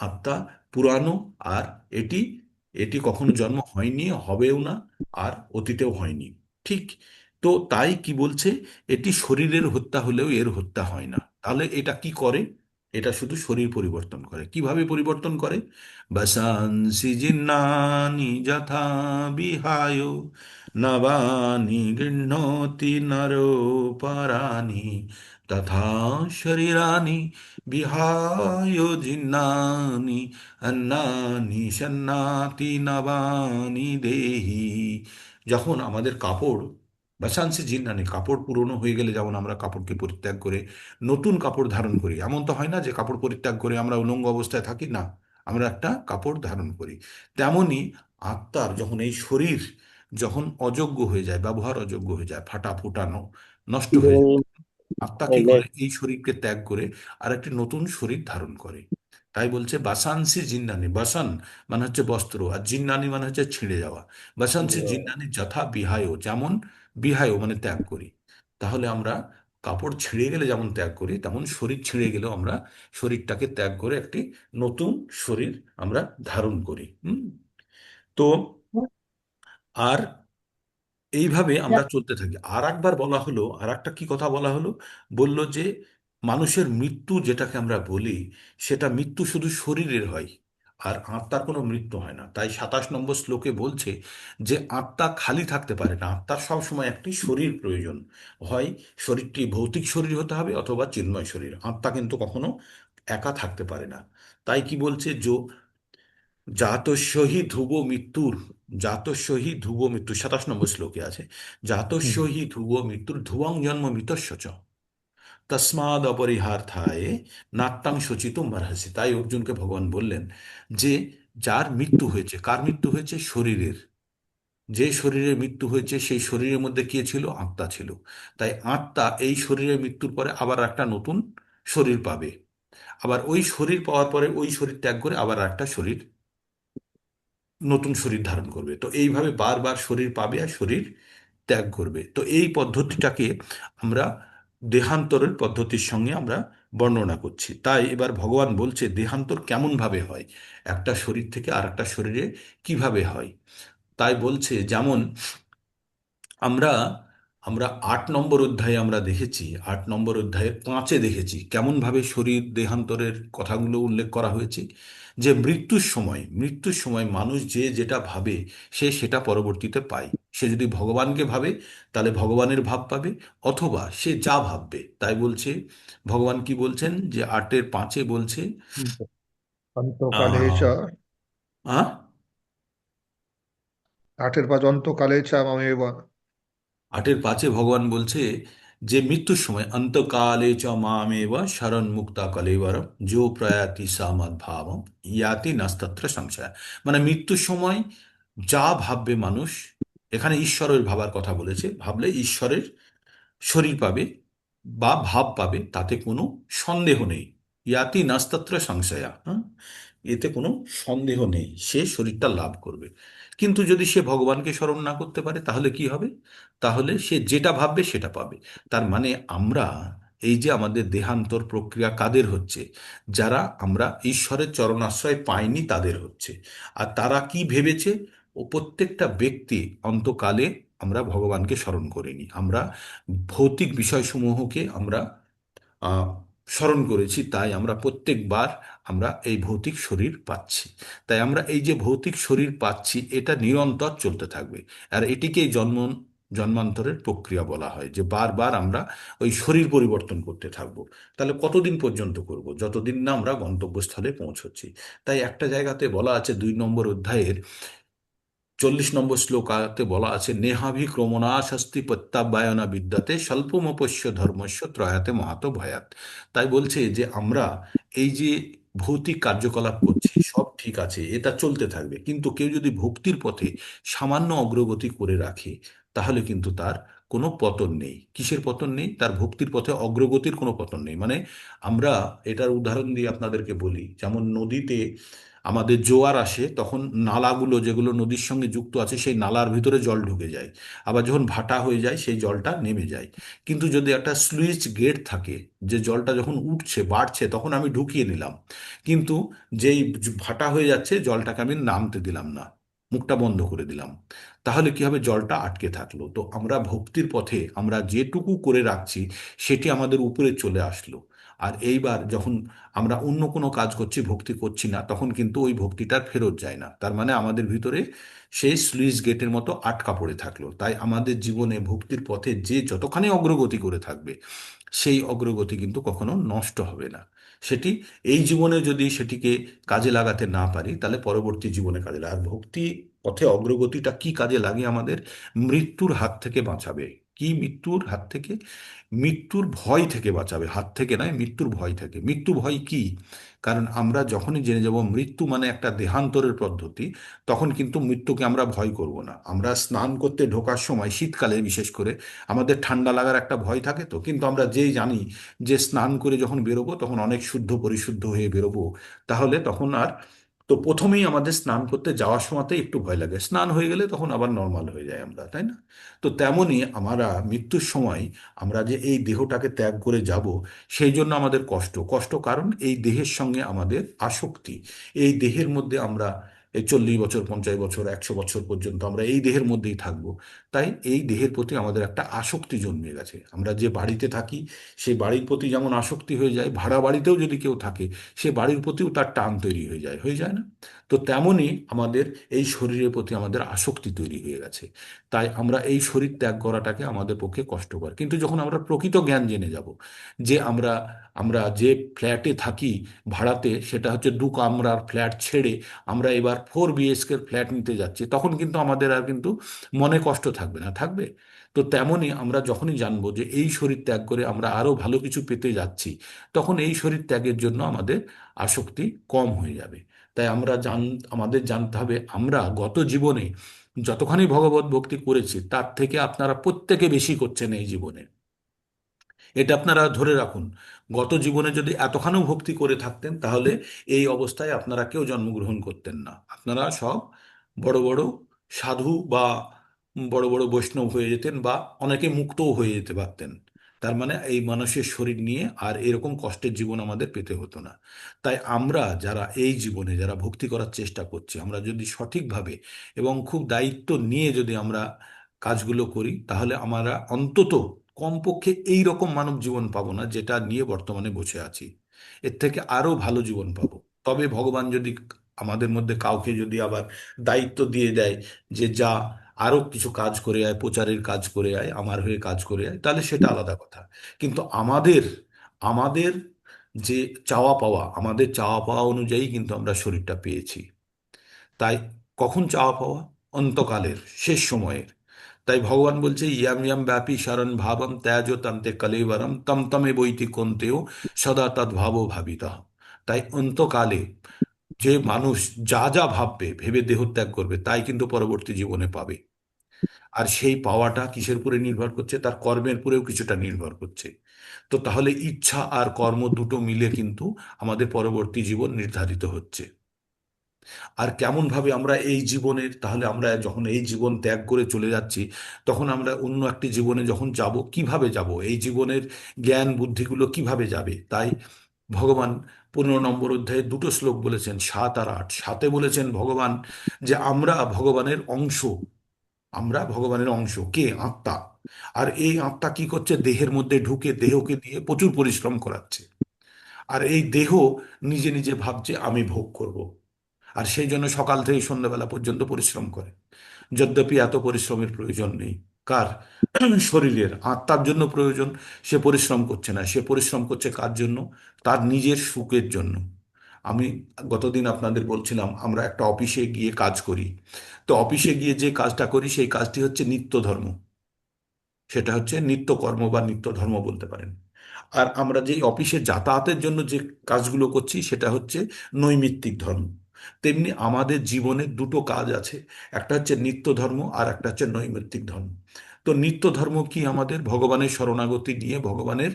আত্মা পুরানো। আর এটি এটি কখনো জন্ম হয়নি, হবেও না, আর অতীতেও হয়নি। ঠিক। তো তাই কি বলছে? এটি শরীরের হত্যা হলেও এর হত্যা হয় না। তাহলে এটা কি করে? এটা শুধু শরীর পরিবর্তন করে। কিভাবে পরিবর্তন করে? বাসাংসি জিন্নানি যথা বিহায় নবানি গৃহ্ণতি নরোপরাণি তথা শরীরানি বিহায় জিন্নানি অন্নানি সন্নাতি নবানি দেহি। যখন আমাদের কাপড়, বাসাংসি জিন্নানি, কাপড় পুরনো হয়ে গেলে যেমন আমরা কাপড়কে পরিত্যাগ করে নতুন কাপড় ধারণ করি, এমন তো হয় না যে কাপড় পরিত্যাগ করে আমরা উলঙ্গ অবস্থায় থাকি, না, আমরা একটা কাপড় ধারণ করি। তেমনি আত্মার যখন এই শরীর যখন অযোগ্য হয়ে যায়, ব্যবহার অযোগ্য হয়ে যায়, ফাটা ফুটানো নষ্ট হয়ে যায়, আত্মা কি করে? এই শরীরকে ত্যাগ করে আর একটি নতুন শরীর ধারণ করে। তাই বলছে বাসানসি জিন্নানি, বাসান মানে হচ্ছে বস্ত্র, আর জিন্নানি মানে হচ্ছে ছিঁড়ে যাওয়া। বাসানসি জিন্নানি যথা বিহায়, যেমন বিহায় মানে ত্যাগ করি। তাহলে আমরা কাপড় ছিঁড়ে গেলে যেমন ত্যাগ করি, তেমন শরীর ছিঁড়ে গেলেও আমরা শরীরটাকে ত্যাগ করে একটি নতুন শরীর আমরা ধারণ করি। তো আর এইভাবে আমরা চলতে থাকি। আর একবার বলা হলো, আর একটা কি কথা বলা হলো, বলল যে মানুষের মৃত্যু যেটাকে আমরা বলি, সেটা মৃত্যু শুধু শরীরের হয়, আর আত্মার কোনো মৃত্যু হয় না। তাই 27 নম্বর শ্লোকে বলছে যে আত্মা খালি থাকতে পারে না, আত্মার সবসময় একটি শরীর প্রয়োজন। হয় শরীরটি ভৌতিক শরীর হতে হবে অথবা চিন্ময় শরীর, আত্মা কিন্তু কখনো একা থাকতে পারে না। তাই কি বলছে, জাতস্যহি ধ্রুব মৃত্যুর, জাতস্যহি ধ্রুব মৃত্যু, 27 নম্বর শ্লোকে আছে, হুম। জাতস্যহি ধ্রুব মৃত্যুর ধ্রুবং জন্ম মৃতস্য চ তস্মাদ অপরিহার্থায় নাট্যাং শোচিতুম মর্হসি। তাই অর্জুনকে ভগবান বললেন যে যার মৃত্যু হয়েছে, কার মৃত্যু হয়েছে? শরীরের। যে শরীরের মৃত্যু হয়েছে সেই শরীরের মধ্যে কে ছিল? আত্মা ছিল। তাই আত্মা এই শরীরের মৃত্যুর পরে আবার একটা নতুন শরীর পাবে, আবার ওই শরীর পাওয়ার পরে ওই শরীর ত্যাগ করে আবার একটা শরীর, নতুন শরীর ধারণ করবে। তো এইভাবে বারবার শরীর পাবে আর শরীর ত্যাগ করবে। তো এই পদ্ধতিটাকে আমরা দেহান্তরের পদ্ধতির সঙ্গে আমরা বর্ণনা করছি। তাই এবার ভগবান বলছে দেহান্তর কেমন ভাবে হয়, একটা শরীর থেকে আর একটা শরীরে কিভাবে হয়। তাই বলছে যেমন আমরা আমরা 8 নম্বর অধ্যায়ে আমরা দেখেছি, 8 নম্বর অধ্যায়ের 5-এ দেখেছি কেমন ভাবে শরীর দেহান্তরের কথাগুলো উল্লেখ করা হয়েছে। যে মৃত্যুর সময় মানুষ যে যেটা ভাবে সে সেটা পরবর্তীতে পায়। সে যদি ভগবানকে ভাবে তাহলে ভগবানের ভাব পাবে, অথবা সে যা ভাববে তাই বলছে। ভগবান কি বলছেন যে 8-এর 5-এ বলছে, অন্তকালে চ আহ আহ 8-এর 5 অন্তকালে চ মামেব। 8-এর 5-এ ভগবান বলছে যে মৃত্যুর সময় অন্তকালে চ মামেব শরণ মুক্তা কলেবরম যো প্রয়াতি সামদ ভাবম ইয়াতি নাস্তত্র সংশয়। মানে মৃত্যুর সময় যা ভাববে মানুষ, এখানে ঈশ্বরের ভাবার কথা বলেছে, ভাবলে ঈশ্বরের শরীর পাবে বা ভাব পাবে, তাতে কোনো সন্দেহ নেই। ইয়াতি নাস্তত্র সংশয়া, হ্যাঁ, এতে কোনো সন্দেহ নেই, সে শরীরটা লাভ করবে। কিন্তু যদি সে ভগবানকে স্মরণ না করতে পারে তাহলে কি হবে? তাহলে সে যেটা ভাববে সেটা পাবে। তার মানে আমরা, এই যে আমাদের দেহান্তর প্রক্রিয়া কাদের হচ্ছে? যারা আমরা ঈশ্বরের চরণাশ্রয় পাইনি তাদের হচ্ছে। আর তারা কি ভেবেছে? ও প্রত্যেকটা ব্যক্তি অন্তকালে আমরা ভগবানকে স্মরণ করিনি, আমরা ভৌতিক বিষয়সমূহকে আমরা আহ, স্মরণ করেছি। তাই আমরা প্রত্যেকবার আমরা এই ভৌতিক শরীর পাচ্ছি। তাই আমরা এই যে ভৌতিক শরীর পাচ্ছি এটা নিরন্তর চলতে থাকবে। আর এটিকেই জন্মান্তরের প্রক্রিয়া বলা হয়, যে বারবার আমরা ওই শরীর পরিবর্তন করতে থাকবো। তাহলে কতদিন পর্যন্ত করব? যতদিন না আমরা গন্তব্যস্থলে পৌঁছচ্ছি। তাই একটা জায়গাতে বলা আছে 2 নম্বর অধ্যায়ের 40 নম্বর শ্লোকাতে বলা আছে, নেহাভি ক্রমণাশস্তি প্রত্যাবায়না বিদ্যাতে স্বল্পমপস্য ধর্মস্য ত্রয়াতে মহাত ভয়াত। তাই বলছে যে আমরা এই যে ভৌতিক কার্যকলাপ করছি সব ঠিক আছে, এটা চলতে থাকবে, কিন্তু কেউ যদি ভক্তির পথে সামান্য অগ্রগতি করে রাখে তাহলে কিন্তু তার কোনো পতন নেই। কিসের পতন নেই? তার ভক্তির পথে অগ্রগতির কোনো পতন নেই। মানে আমরা এটার উদাহরণ দিয়ে আপনাদেরকে বলি, যেমন নদীতে আমাদের জোয়ার আসে তখন নালাগুলো যেগুলো নদীর সঙ্গে যুক্ত আছে সেই নালার ভিতরে জল ঢুকে যায়, আবার যখন ভাটা হয়ে যায় সেই জলটা নেমে যায়। কিন্তু যদি একটা স্লুইস গেট থাকে, যে জলটা যখন উঠছে বাড়ছে তখন আমি ঢুকিয়ে নিলাম, কিন্তু যেই ভাটা হয়ে যাচ্ছে জলটাকে আমি নামতে দিলাম না, মুখটা বন্ধ করে দিলাম, তাহলে কি হবে? জলটা আটকে থাকলো। তো আমরা ভক্তির পথে আমরা যেটুকু করে রাখছি সেটি আমাদের উপরে চলে আসলো। আর এইবার যখন আমরা অন্য কোনো কাজ করছি, ভক্তি করছি না, তখন কিন্তু ওই ভক্তিটার ফেরত যায় না। তার মানে আমাদের ভিতরে সেই স্লুইস গেটের মতো আটকা পড়ে থাকলো। তাই আমাদের জীবনে ভক্তির পথে যে যতখানি অগ্রগতি করে থাকবে, সেই অগ্রগতি কিন্তু কখনো নষ্ট হবে না। সেটি এই জীবনে যদি সেটিকে কাজে লাগাতে না পারি, তাহলে পরবর্তী জীবনে কাজে লাগে। আর ভক্তি পথে অগ্রগতিটা কি কাজে লাগে আমাদের? মৃত্যুর হাত থেকে বাঁচাবে। কি মৃত্যুর হাত থেকে? মৃত্যুর ভয় থেকে বাঁচাবে, হাত থেকে নয়, মৃত্যুর ভয় থেকে। মৃত্যু ভয় কি? কারণ আমরা যখনই জেনে যাব মৃত্যু মানে একটা দেহান্তরের পদ্ধতি, তখন কিন্তু মৃত্যুকে আমরা ভয় করব না। আমরা স্নান করতে ঢোকার সময় শীতকালে বিশেষ করে আমাদের ঠান্ডা লাগার একটা ভয় থাকে তো, কিন্তু আমরা যেই জানি যে স্নান করে যখন বেরোবো তখন অনেক শুদ্ধ পরিশুদ্ধ হয়ে বেরোবো, তাহলে তখন আর, তো প্রথমেই আমাদের স্নান করতে যাওয়ার সময়তেই একটু ভয় লাগে, স্নান হয়ে গেলে তখন আবার নর্মাল হয়ে যায় আমরা, তাই না? তো তেমনই আমরা মৃত্যুর সময় আমরা যে এই দেহটাকে ত্যাগ করে যাব, সেই জন্য আমাদের কষ্ট কষ্ট, কারণ এই দেহের সঙ্গে আমাদের আসক্তি। এই দেহের মধ্যে আমরা এই 40 বছর, 50 বছর, 100 বছর পর্যন্ত আমরা এই দেহের মধ্যেই থাকবো। তাই এই দেহের প্রতি আমাদের একটা আসক্তি জন্মে গেছে। আমরা যে বাড়িতে থাকি, সেই বাড়ির প্রতি যেমন আসক্তি হয়ে যায়, ভাড়া বাড়িতেও যদি কেউ থাকে, সে বাড়ির প্রতিও তার টান তৈরি হয়ে যায় না? তো তেমনই আমাদের এই শরীরের প্রতি আমাদের আসক্তি তৈরি হয়ে গেছে। তাই আমরা এই শরীর ত্যাগ করাটাকে আমাদের পক্ষে কষ্টকর। কিন্তু যখন আমরা প্রকৃত জ্ঞান জেনে যাব যে আমরা আমরা যে ফ্ল্যাটে থাকি ভাড়াতে, সেটা হচ্ছে 2 কামরার ফ্ল্যাট ছেড়ে আমরা এবার 4 BHK ফ্ল্যাট নিতে যাচ্ছি, তখন কিন্তু আমাদের আর কিন্তু মনে কষ্ট থাকবে না, থাকবে? তো তেমনই আমরা যখনই জানবো যে এই শরীর ত্যাগ করে আমরা আরো ভালো কিছু পেতে যাচ্ছি, তখন এই শরীর ত্যাগের জন্য আমাদের আসক্তি কম হয়ে যাবে। তাই আমাদের জানতে হবে আমরা গত জীবনে যতখানি ভগবত ভক্তি করেছি, তার থেকে আপনারা প্রত্যেকে বেশি করছেন এই জীবনে। এটা আপনারা ধরে রাখুন। গত জীবনে যদি এতখানি ভক্তি করে থাকতেন, তাহলে এই অবস্থায় আপনারা কেউ জন্মগ্রহণ করতেন না। আপনারা সব বড় বড় সাধু বা বড় বড় বৈষ্ণব হয়ে যেতেন, বা অনেকে মুক্তও হয়ে যেতে পারতেন। তার মানে এই মানুষের শরীর নিয়ে আর এরকম কষ্টের জীবন আমাদের পেতে হতো না। তাই আমরা যারা এই জীবনে যারা ভক্তি করার চেষ্টা করছি, আমরা যদি সঠিকভাবে এবং খুব দায়িত্ব নিয়ে যদি আমরা কাজগুলো করি, তাহলে আমরা অন্তত কমপক্ষে এই রকম মানব জীবন পাবো না যেটা নিয়ে বর্তমানে বসে আছি। এর থেকে আরো ভালো জীবন পাবো। তবে ভগবান যদি আমাদের মধ্যে কাউকে যদি আবার দায়িত্ব দিয়ে দেয় যে যা আরো কিছু কাজ করে আয়, প্রচারের কাজ করে আয়, আমার হয়ে কাজ করে আয়, তাহলে সেটা আলাদা কথা। কিন্তু আমাদের আমাদের যে আমাদের চাওয়া পাওয়া অনুযায়ী কিন্তু আমরা শরীরটা পেয়েছি। তাই কখন চাওয়া পাওয়া? অন্তকালের, শেষ সময়ের। তাই ভগবান বলছে ইয়াম ইয়াম ব্যাপী শরণ ভাবম ত্যাজ তন্তে কলেবরম তম তমে বৈতি কন্তেও সদা তদ ভাবো ভাবিতা। তাই অন্তকালে যে মানুষ যা যা ভাববে, ভেবে দেহত্যাগ করবে, তাই কিন্তু পরবর্তী জীবনে পাবে। আর সেই পাওয়াটা কিসের উপরে নির্ভর করছে? তার কর্মের উপরেও কিছুটা নির্ভর করছে। তো তাহলে ইচ্ছা আর কর্ম দুটো মিলে কিন্তু আমাদের পরবর্তী জীবন নির্ধারিত হচ্ছে। আর কেমন ভাবে আমরা এই জীবনের, তাহলে আমরা যখন এই জীবন ত্যাগ করে চলে যাচ্ছি, তখন আমরা অন্য একটি জীবনে যখন যাব, কিভাবে যাব? এই জীবনের জ্ঞান বুদ্ধিগুলো কিভাবে যাবে? তাই ভগবান 15 নম্বর অধ্যায়ে দুটো শ্লোক বলেছেন, 7 আর 8। সাথে বলেছেন ভগবান যে আমরা ভগবানের অংশ। আমরা ভগবানের অংশ, কে? আত্মা। আর এই আত্মা কি করছে? দেহের মধ্যে ঢুকে দেহকে দিয়ে প্রচুর পরিশ্রম করাচ্ছে। আর এই দেহ নিজে নিজে ভাবছে আমি ভোগ করব। আর সেই জন্য সকাল থেকে সন্ধ্যাবেলা পর্যন্ত পরিশ্রম করে। যদ্যপি এত পরিশ্রমের প্রয়োজন নেই। কার? শরীরের। আত্মার জন্য প্রয়োজন। সে পরিশ্রম করছে না, সে পরিশ্রম করছে কার জন্য? তার নিজের সুখের জন্য। আমি গতদিন আপনাদের বলছিলাম আমরা একটা অফিসে গিয়ে কাজ করি। তো অফিসে গিয়ে যে কাজটা করি, সেই কাজটি হচ্ছে নিত্য ধর্ম। সেটা হচ্ছে নিত্যকর্ম বা নিত্য ধর্ম বলতে পারেন। আর আমরা যে অফিসে যাতায়াতের জন্য যে কাজগুলো করছি, সেটা হচ্ছে নৈমিত্তিক ধর্ম। তেমনি আমাদের জীবনে দুটো কাজ আছে, একটা হচ্ছে নিত্য ধর্ম আর একটা হচ্ছে নৈমিত্তিক ধর্ম। তো নিত্য ধর্ম কি? আমাদের ভগবানের শরণাগতি নিয়ে ভগবানের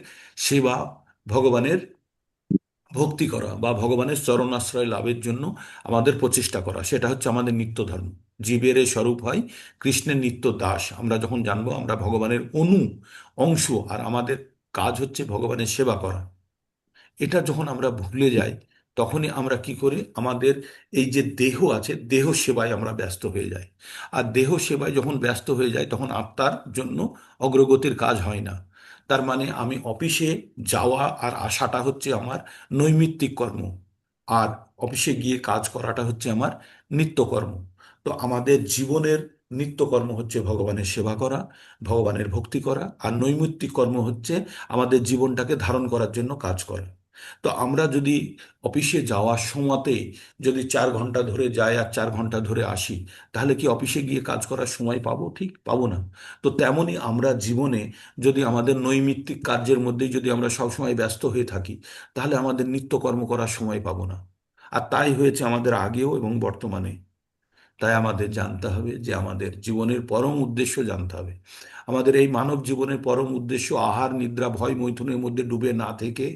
সেবা, ভগবানের ভক্তি করা, বা ভগবানের চরণাশ্রয় লাভের জন্য আমাদের প্রচেষ্টা করা, সেটা হচ্ছে আমাদের নিত্য ধর্ম। জীবের এ স্বরূপ হয় কৃষ্ণের নিত্য দাস। আমরা যখন জানবো আমরা ভগবানের অংশ, আর আমাদের কাজ হচ্ছে ভগবানের সেবা করা, এটা যখন আমরা ভুলে যাই, তখনই আমরা কি করি? আমাদের এই যে দেহ আছে, দেহ সেবায় আমরা ব্যস্ত হয়ে যাই। আর দেহ সেবায় যখন ব্যস্ত হয়ে যায়, তখন আত্মার জন্য অগ্রগতির কাজ হয় না। তার মানে আমি অফিসে যাওয়া আর আসাটা হচ্ছে আমার নৈমিত্তিক কর্ম, আর অফিসে গিয়ে কাজ করাটা হচ্ছে আমার নিত্যকর্ম। তো আমাদের জীবনের নিত্যকর্ম হচ্ছে ভগবানের সেবা করা, ভগবানের ভক্তি করা, আর নৈমিত্তিক কর্ম হচ্ছে আমাদের জীবনটাকে ধারণ করার জন্য কাজ করা। তো আমরা যদি অফিসে যাওয়ার সময়তে যদি 4 ঘন্টা ধরে যাই আর 4 ঘন্টা ধরে আসি, তাহলে কি অফিসে গিয়ে কাজ করার সময় পাবো? ঠিক পাবো না। তো তেমনি আমরা জীবনে যদি আমাদের নৈমিত্তিক কার্যের মধ্যেই যদি আমরা সবসময় ব্যস্ত হয়ে থাকি, তাহলে আমাদের নিত্যকর্ম করার সময় পাবো না। আর তাই হয়েছে আমাদের আগেও এবং বর্তমানে। তাই আমাদের জানতে হবে যে আমাদের জীবনের পরম উদ্দেশ্য জানতে হবে। আমাদের এই মানব জীবনের পরম উদ্দেশ্য আহার নিদ্রা ভয় মৈথুনের মধ্যে ডুবে না থেকে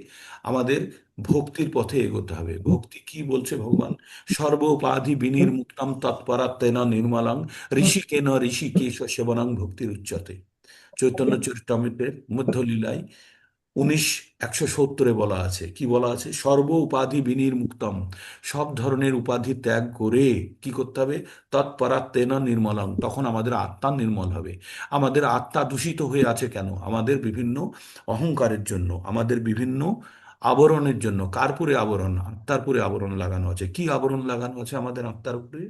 আমাদের ভক্তির পথে এগোতে হবে। ভক্তি কি বলছে ভগবান? সর্ব উপাধি বিনির্মুক্তম তৎপরাত্মেন নির্মলাং ঋষিকেন ঋষিকেশ সেবনাং ভক্তির উচ্চতে। চৈতন্য চরিতামৃতের মধ্য লীলায় 19:170 বলা আছে, কি বলা আছে? সর্ব উপাধি বিনির্মুক্তম, সব ধরনের উপাধি ত্যাগ করে কি করতে হবে? তৎপরাত্মেন নির্মলম, তখন আমাদের আত্মা নির্মল হবে। আমাদের আত্মা দূষিত হয়ে আছে কেন? আমাদের বিভিন্ন অহংকারের জন্য, আমাদের বিভিন্ন আবরণের জন্য। কার পুরে আবরণ? আত্মার পুরে আবরণ লাগানো আছে। কি আবরণ লাগানো আছে আমাদের আত্মার উপরে?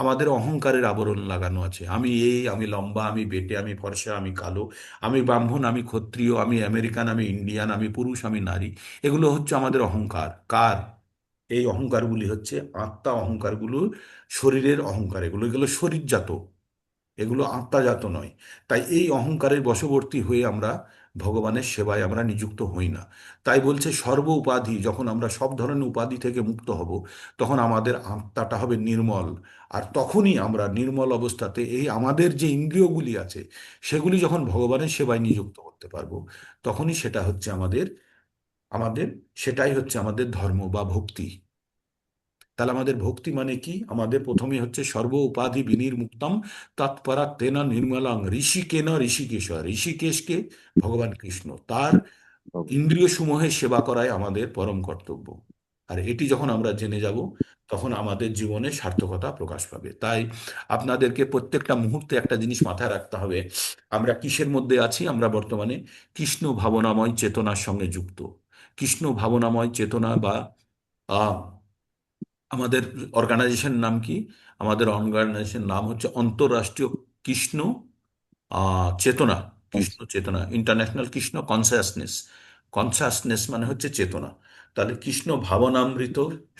আমাদের অহংকারের আবরণ লাগানো আছে। আমি এই, আমি লম্বা, আমি বেটে, আমি ফর্সা, আমি কালো, আমি ব্রাহ্মণ, আমি ক্ষত্রিয়, আমি আমেরিকান, আমি ইন্ডিয়ান, আমি পুরুষ, আমি নারী। এগুলো হচ্ছে আমাদের অহংকার। কার? এই অহংকারগুলি হচ্ছে আত্মা অহংকারগুলো, শরীরের অহংকার। এগুলো এগুলো শরীরজাত, এগুলো আত্মাজাত নয়। তাই এই অহংকারের বশবর্তী হয়ে আমরা ভগবানের সেবায় আমরা নিযুক্ত হই না। তাই বলছে সর্ব উপাধি, যখন আমরা সব ধরনের উপাধি থেকে মুক্ত হব, তখন আমাদের আত্মাটা হবে নির্মল। আর তখনই আমরা নির্মল অবস্থাতে এই আমাদের যে ইন্দ্রিয়গুলি আছে, সেগুলি যখন ভগবানের সেবায় নিযুক্ত করতে পারবো, তখনই সেটা হচ্ছে আমাদের আমাদের সেটাই হচ্ছে আমাদের ধর্ম বা ভক্তি। তাহলে আমাদের ভক্তি মানে কি? আমাদের প্রথমে হচ্ছে সর্ব উপাধি বিনির্মুক্তম তৎপরা তেনা নির্মলাং ঋষিকেন ঋষিকেশ। ঋষিকেশকে ভগবান কৃষ্ণ, তার ইন্দ্রিয় সমূহের সেবা করাই আমাদের পরম কর্তব্য। আর এটি যখন আমরা জেনে যাব, তখন আমাদের জীবনে সার্থকতা প্রকাশ পাবে। তাই আপনাদেরকে প্রত্যেকটা মুহূর্তে একটা জিনিস মাথায় রাখতে হবে, আমরা কিসের মধ্যে আছি? আমরা বর্তমানে কৃষ্ণ ভাবনাময় চেতনার সঙ্গে যুক্ত। কৃষ্ণ ভাবনাময় চেতনা বা আহ আমাদের অর্গানাইজেশন নাম কি? আমাদের অর্গানাইজেশন নাম হচ্ছে অন্তর্রাষ্ট্রীয় কৃষ্ণ চেতনা। কৃষ্ণ চেতনা, ইন্টারন্যাশনাল কৃষ্ণ কনসাসনেস। কনসাসনেস মানে হচ্ছে চেতনা। তাহলে কৃষ্ণ ভাবনামৃত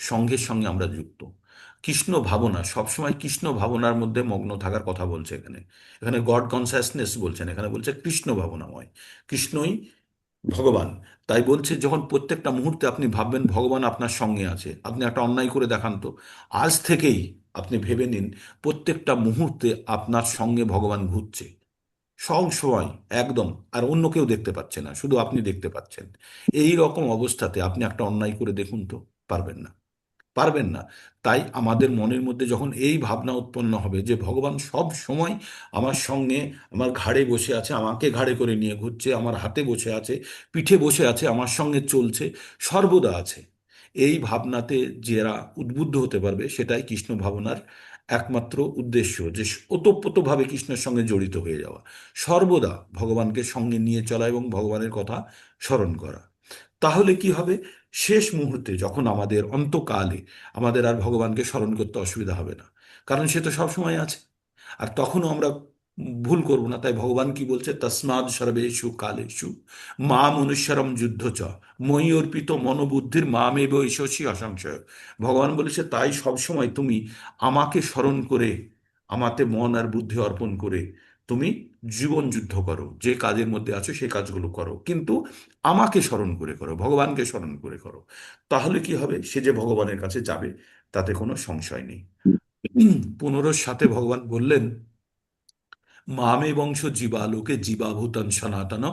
সঙ্গের সঙ্গে আমরা যুক্ত। কৃষ্ণ ভাবনা, সবসময় কৃষ্ণ ভাবনার মধ্যে মগ্ন থাকার কথা বলছে এখানে। এখানে গড কনসাসনেস বলছেন, এখানে বলছে কৃষ্ণ ভাবনাময়। কৃষ্ণই ভগবান। তাই বলছে যখন প্রত্যেকটা মুহূর্তে আপনি ভাববেন ভগবান আপনার সঙ্গে আছে। আপনি একটা অন্যায় করে দেখান তো, আজ থেকেই আপনি ভেবে নিন প্রত্যেকটা মুহূর্তে আপনার সঙ্গে ভগবান ঘুরছে সব সময় একদম। আর অন্য কেউ দেখতে পাচ্ছে না, শুধু আপনি দেখতে পাচ্ছেন। এই রকম অবস্থাতে আপনি একটা অন্যায় করে দেখুন তো, পারবেন না, পারবেন না। তাই আমাদের মনের মধ্যে যখন এই ভাবনা উৎপন্ন হবে যে ভগবান সব সময় আমার সঙ্গে, আমার ঘাড়ে বসে আছে, আমাকে ঘাড়ে করে নিয়ে ঘুরছে, আমার হাতে বসে আছে, পিঠে বসে আছে, আমার সঙ্গে চলছে, সর্বদা আছে, এই ভাবনাতে যারা উদ্বুদ্ধ হতে পারবে, সেটাই কৃষ্ণ ভাবনার একমাত্র উদ্দেশ্য, যে ওতপ্রোতভাবে কৃষ্ণের সঙ্গে জড়িত হয়ে যাওয়া, সর্বদা ভগবানকে সঙ্গে নিয়ে চলা এবং ভগবানের কথা স্মরণ করা। তাহলে কি হবে? শেষ মুহূর্তে যখন আমাদের অন্তকালে আমাদের আর ভগবানকে স্মরণ করতে অসুবিধা হবে না, কারণ সে তো সবসময় আছে। আর তখনও আমরা ভুল করব না। তাই ভগবান কি বলছে? তস্মাৎ সর্বেষু কালেষু মা মনুষ্যরম যুদ্ধ চ ময়ি অর্পিত মনোবুদ্ধির মামেব ঈশসী অসংশয়। ভগবান বলেছে তাই সবসময় তুমি আমাকে স্মরণ করে, আমাতে মন আর বুদ্ধি অর্পণ করে তুমি জীবন যুদ্ধ করো, যে কাজের মধ্যে আছো সেই কাজগুলো করো, কিন্তু আমাকে স্মরণ করে করো, ভগবানকে স্মরণ করে করো। তাহলে কি হবে? সে যে ভগবানের কাছে যাবে, তাতে কোনো সংশয় নেই। 15 সাথে ভগবান বললেন, মামে বংশ জীবালোকে জীবাভূতন সনাতন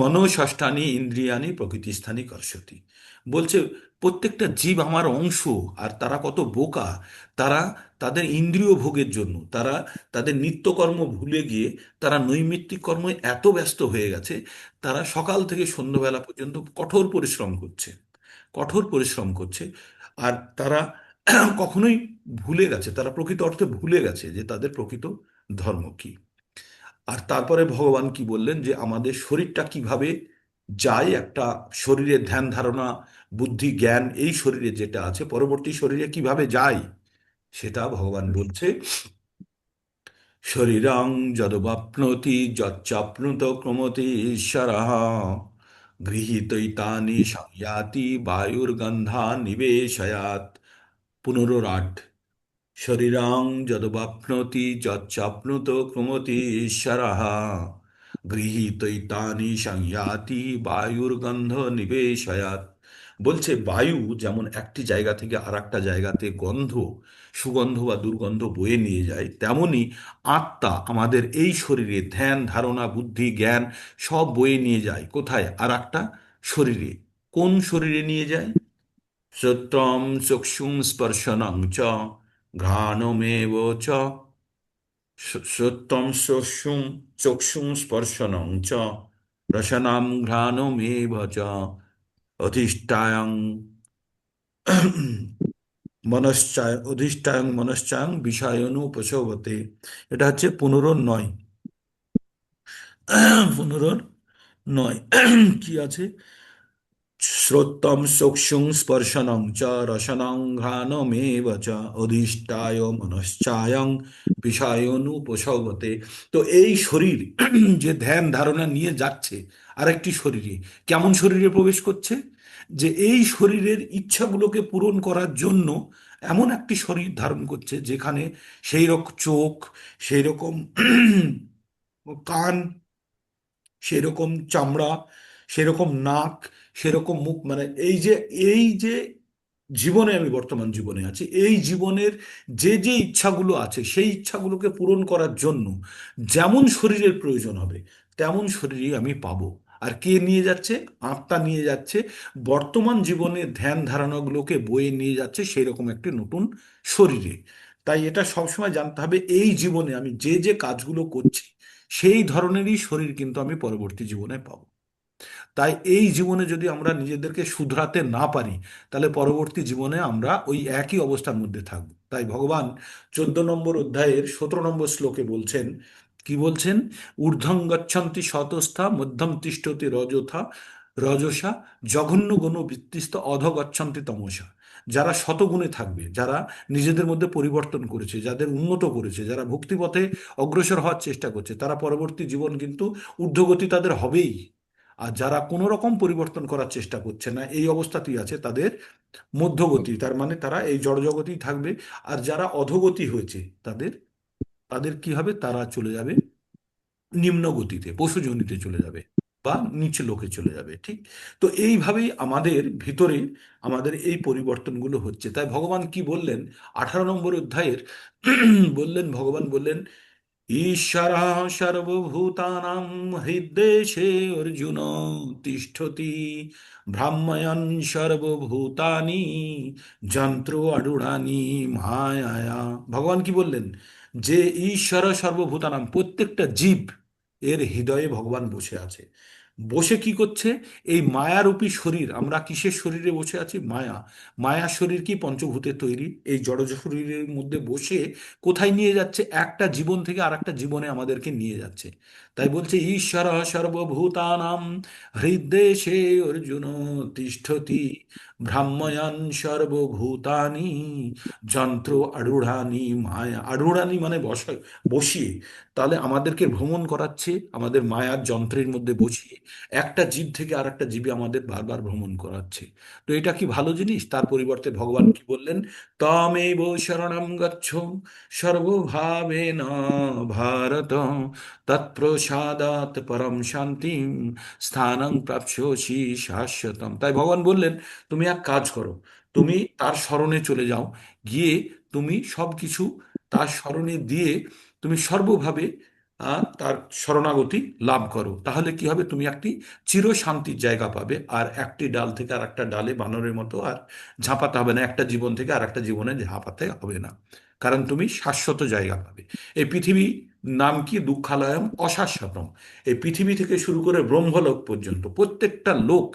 মনষষ্ঠানি ইন্দ্রিয়ানি প্রকৃতিস্থানী কর্ষতি। বলছে প্রত্যেকটা জীব আমার অংশ। আর তারা কত বোকা! তারা তাদের ইন্দ্রিয় ভোগের জন্য, তারা তাদের নিত্যকর্ম ভুলে গিয়ে তারা নৈমিত্তিক কর্মে এত ব্যস্ত হয়ে গেছে, তারা সকাল থেকে সন্ধ্যাবেলা পর্যন্ত কঠোর পরিশ্রম করছে, কঠোর পরিশ্রম করছে। আর তারা কখনোই ভুলে গেছে, তারা প্রকৃত অর্থে ভুলে গেছে যে তাদের প্রকৃত ধর্ম কি। আর তারপরে ভগবান কি বললেন? যে আমাদের শরীরটা কিভাবে যায় একটা শরীরে ধ্যান ধারণা বুদ্ধি জ্ঞান এই শরীরে যেটা আছে পরবর্তী শরীরে কিভাবে যায় সেটা ভগবান বলছে শরীরং যদবাপ্নোতি যচ্চাপ্নুত ক্রমতি ঈশ্বরঃ গৃহীতৈতানি সংয়াতি বায়ুর্গন্ধা নিবেশয়াত। পুনরাট শরীরং যদবাপ্নোতি যচ্চাপ্নুত ক্রমতি ঈশ্বরঃ গৃহীতৈতানি সংয়াতি বায়ুর্গন্ধ নিবেশয়াত। বলছে বায়ু যেমন একটি জায়গা থেকে আর একটা জায়গাতে গন্ধ সুগন্ধ বা দুর্গন্ধ বয়ে নিয়ে যায়, তেমনি আত্মা আমাদের এই শরীরে ধ্যান ধারণা বুদ্ধি জ্ঞান সব বয়ে নিয়ে যায় কোথায়? আর একটা শরীরে। কোন শরীরে নিয়ে যায়? শ্রোত্রম চক্ষুং স্পর্শনং চ ঘ্রাণমেব চ। শ্রোত্রম চক্ষুং স্পর্শনং চ রসনাম ঘ্রাণমেব চ অধিষ্ঠায়ং মনশ্চায়ং বিষয়ানুপসবতে। এটা হচ্ছে পুনরুন্নয়। পুনরুন্নয় কি আছে? শ্রোত্তম চক্ষুং স্পর্শনং চ রসনং ঘ্রাণমেব চ অধিষ্ঠায় মনশ্চায়ং বিষয়ানুপসবতে। তো এই শরীর যে ধ্যান ধারণা নিয়ে যাচ্ছে আরেকটি শরীরে, কেমন শরীরে প্রবেশ করছে? যে এই শরীরের ইচ্ছাগুলোকে পূরণ করার জন্য এমন একটি শরীর ধারণ করছে যেখানে সেই রকম চোখ, সেই রকম কান, সেরকম চামড়া, সেরকম নাক, সেরকম মুখ, মানে এই যে জীবনে আমি বর্তমান জীবনে আছি, এই জীবনের যে যে ইচ্ছাগুলো আছে সেই ইচ্ছাগুলোকে পূরণ করার জন্য যেমন শরীরের প্রয়োজন হবে তেমন শরীরই আমি পাবো। আর কে নিয়ে যাচ্ছে? আত্মা নিয়ে যাচ্ছে। বর্তমান জীবনের ধ্যান ধারণাগুলোকে বয়ে নিয়ে যাচ্ছে সেই রকম একটি নতুন শরীরে। তাই এটা সবসময় জানতে হবে এই জীবনে আমি যে যে কাজগুলো করছি সেই ধরনেরই শরীর কিন্তু আমি পরবর্তী জীবনে পাবো। তাই এই জীবনে যদি আমরা নিজেদেরকে শুধরাতে না পারি তাহলে পরবর্তী জীবনে আমরা ওই একই অবস্থার মধ্যে থাকব। তাই ভগবান 14 নম্বর অধ্যায়ের 17 নম্বর শ্লোকে বলছেন, কি বলছেন? ঊর্ধ্বং গচ্ছন্তি শতস্থা মধ্যম তিষ্ঠতি রজসা জঘন্য গুণ বৃত্তিস্ত অধ গচ্ছন্তি তমসা। যারা শতগুণে থাকবে, যারা নিজেদের মধ্যে পরিবর্তন করেছে, যাদের উন্নত করেছে, যারা ভক্তিপথে অগ্রসর হওয়ার চেষ্টা করছে, তারা পরবর্তী জীবন কিন্তু ঊর্ধ্বগতি তাদের হবেই। আর যারা কোনো রকম পরিবর্তন করার চেষ্টা করছে না, এই অবস্থাতেই আছে, তাদের মধ্যগতি, তার মানে তারা এই জড়জগতেই থাকবে। আর যারা অধোগতি হয়েছে তাদের তাদের কি হবে? তারা চলে যাবে নিম্ন গতিতে, পশুজনিতে চলে যাবে বা নিচে লোকে চলে যাবে। ঠিক তো এইভাবেই আমাদের ভিতরে আমাদের এই পরিবর্তনগুলো হচ্ছে। তাই ভগবান কি বললেন 18 নম্বর অধ্যায়ের? ভগবান বললেন ঈশ্বরः সর্বভূতানাং হৃদ্দেশে অর্জুন তিষ্ঠতি ভ্রাম্যয়ন সর্বভূতানি যন্ত্র আডুড়ানি মায়া। ভগবান কি বললেন? যে ঈশ্বর সর্বভূতানাং, প্রত্যেকটা জীব এর হৃদয়ে ভগবান বসে আছে। বসে কি করছে? এই মায়ারূপী শরীর, আমরা কিসের শরীরে বসে আছি? মায়া। মায়া শরীর কি পঞ্চভূতের তৈরি। এই জড় শরীরের মধ্যে বসে কোথায় নিয়ে যাচ্ছে? একটা জীবন থেকে আর একটা জীবনে আমাদেরকে নিয়ে যাচ্ছে। তাই বলছে ঈশ্বর সর্বভূতানাম হৃদ্দেশে অর্জুন তিষ্ঠতি ভ্রাম্যয়ান সর্বভূতানি যন্ত্র আড়ুড়ানি মায়া। আড়ুড়ানি মানে বসিয়ে। তাহলে আমাদেরকে ভ্রমণ করাচ্ছে আমাদের মায়ার যন্ত্রের মধ্যে বসিয়ে, একটা জীব থেকে আর একটা জীবে আমাদের বারবার ভ্রমণ করাচ্ছে। তো এটা কি ভালো জিনিস? তার পরিবর্তে ভগবান কি বললেন? তমেব শরণং গচ্ছ সর্বভাবেন ভারত তৎপ্রসাদাৎ পরম শান্তিম স্থানং প্রাপ্স্যসি শাশ্বতম। তাই ভগবান বললেন তুমি এক কাজ করো, তুমি তার শরণে চলে যাও, গিয়ে তুমি সব কিছু তার শরণে দিয়ে তুমি সর্বভাবে তার শরণাগতি লাভ করো। তাহলে কি হবে? তুমি একটি চিরশান্তির জায়গা পাবে। আর একটি ডাল থেকে আর একটা ডালে বানরের মতো আর ঝাঁপাতে হবে না, একটা জীবন থেকে আর একটা জীবনে ঝাঁপাতে হবে না, কারণ তুমি শাশ্বত জায়গা পাবে। এই পৃথিবী নাম কি? দুঃখালয়ম অশাশ্বতম। এই পৃথিবী থেকে শুরু করে ব্রহ্মলোক পর্যন্ত প্রত্যেকটা লোক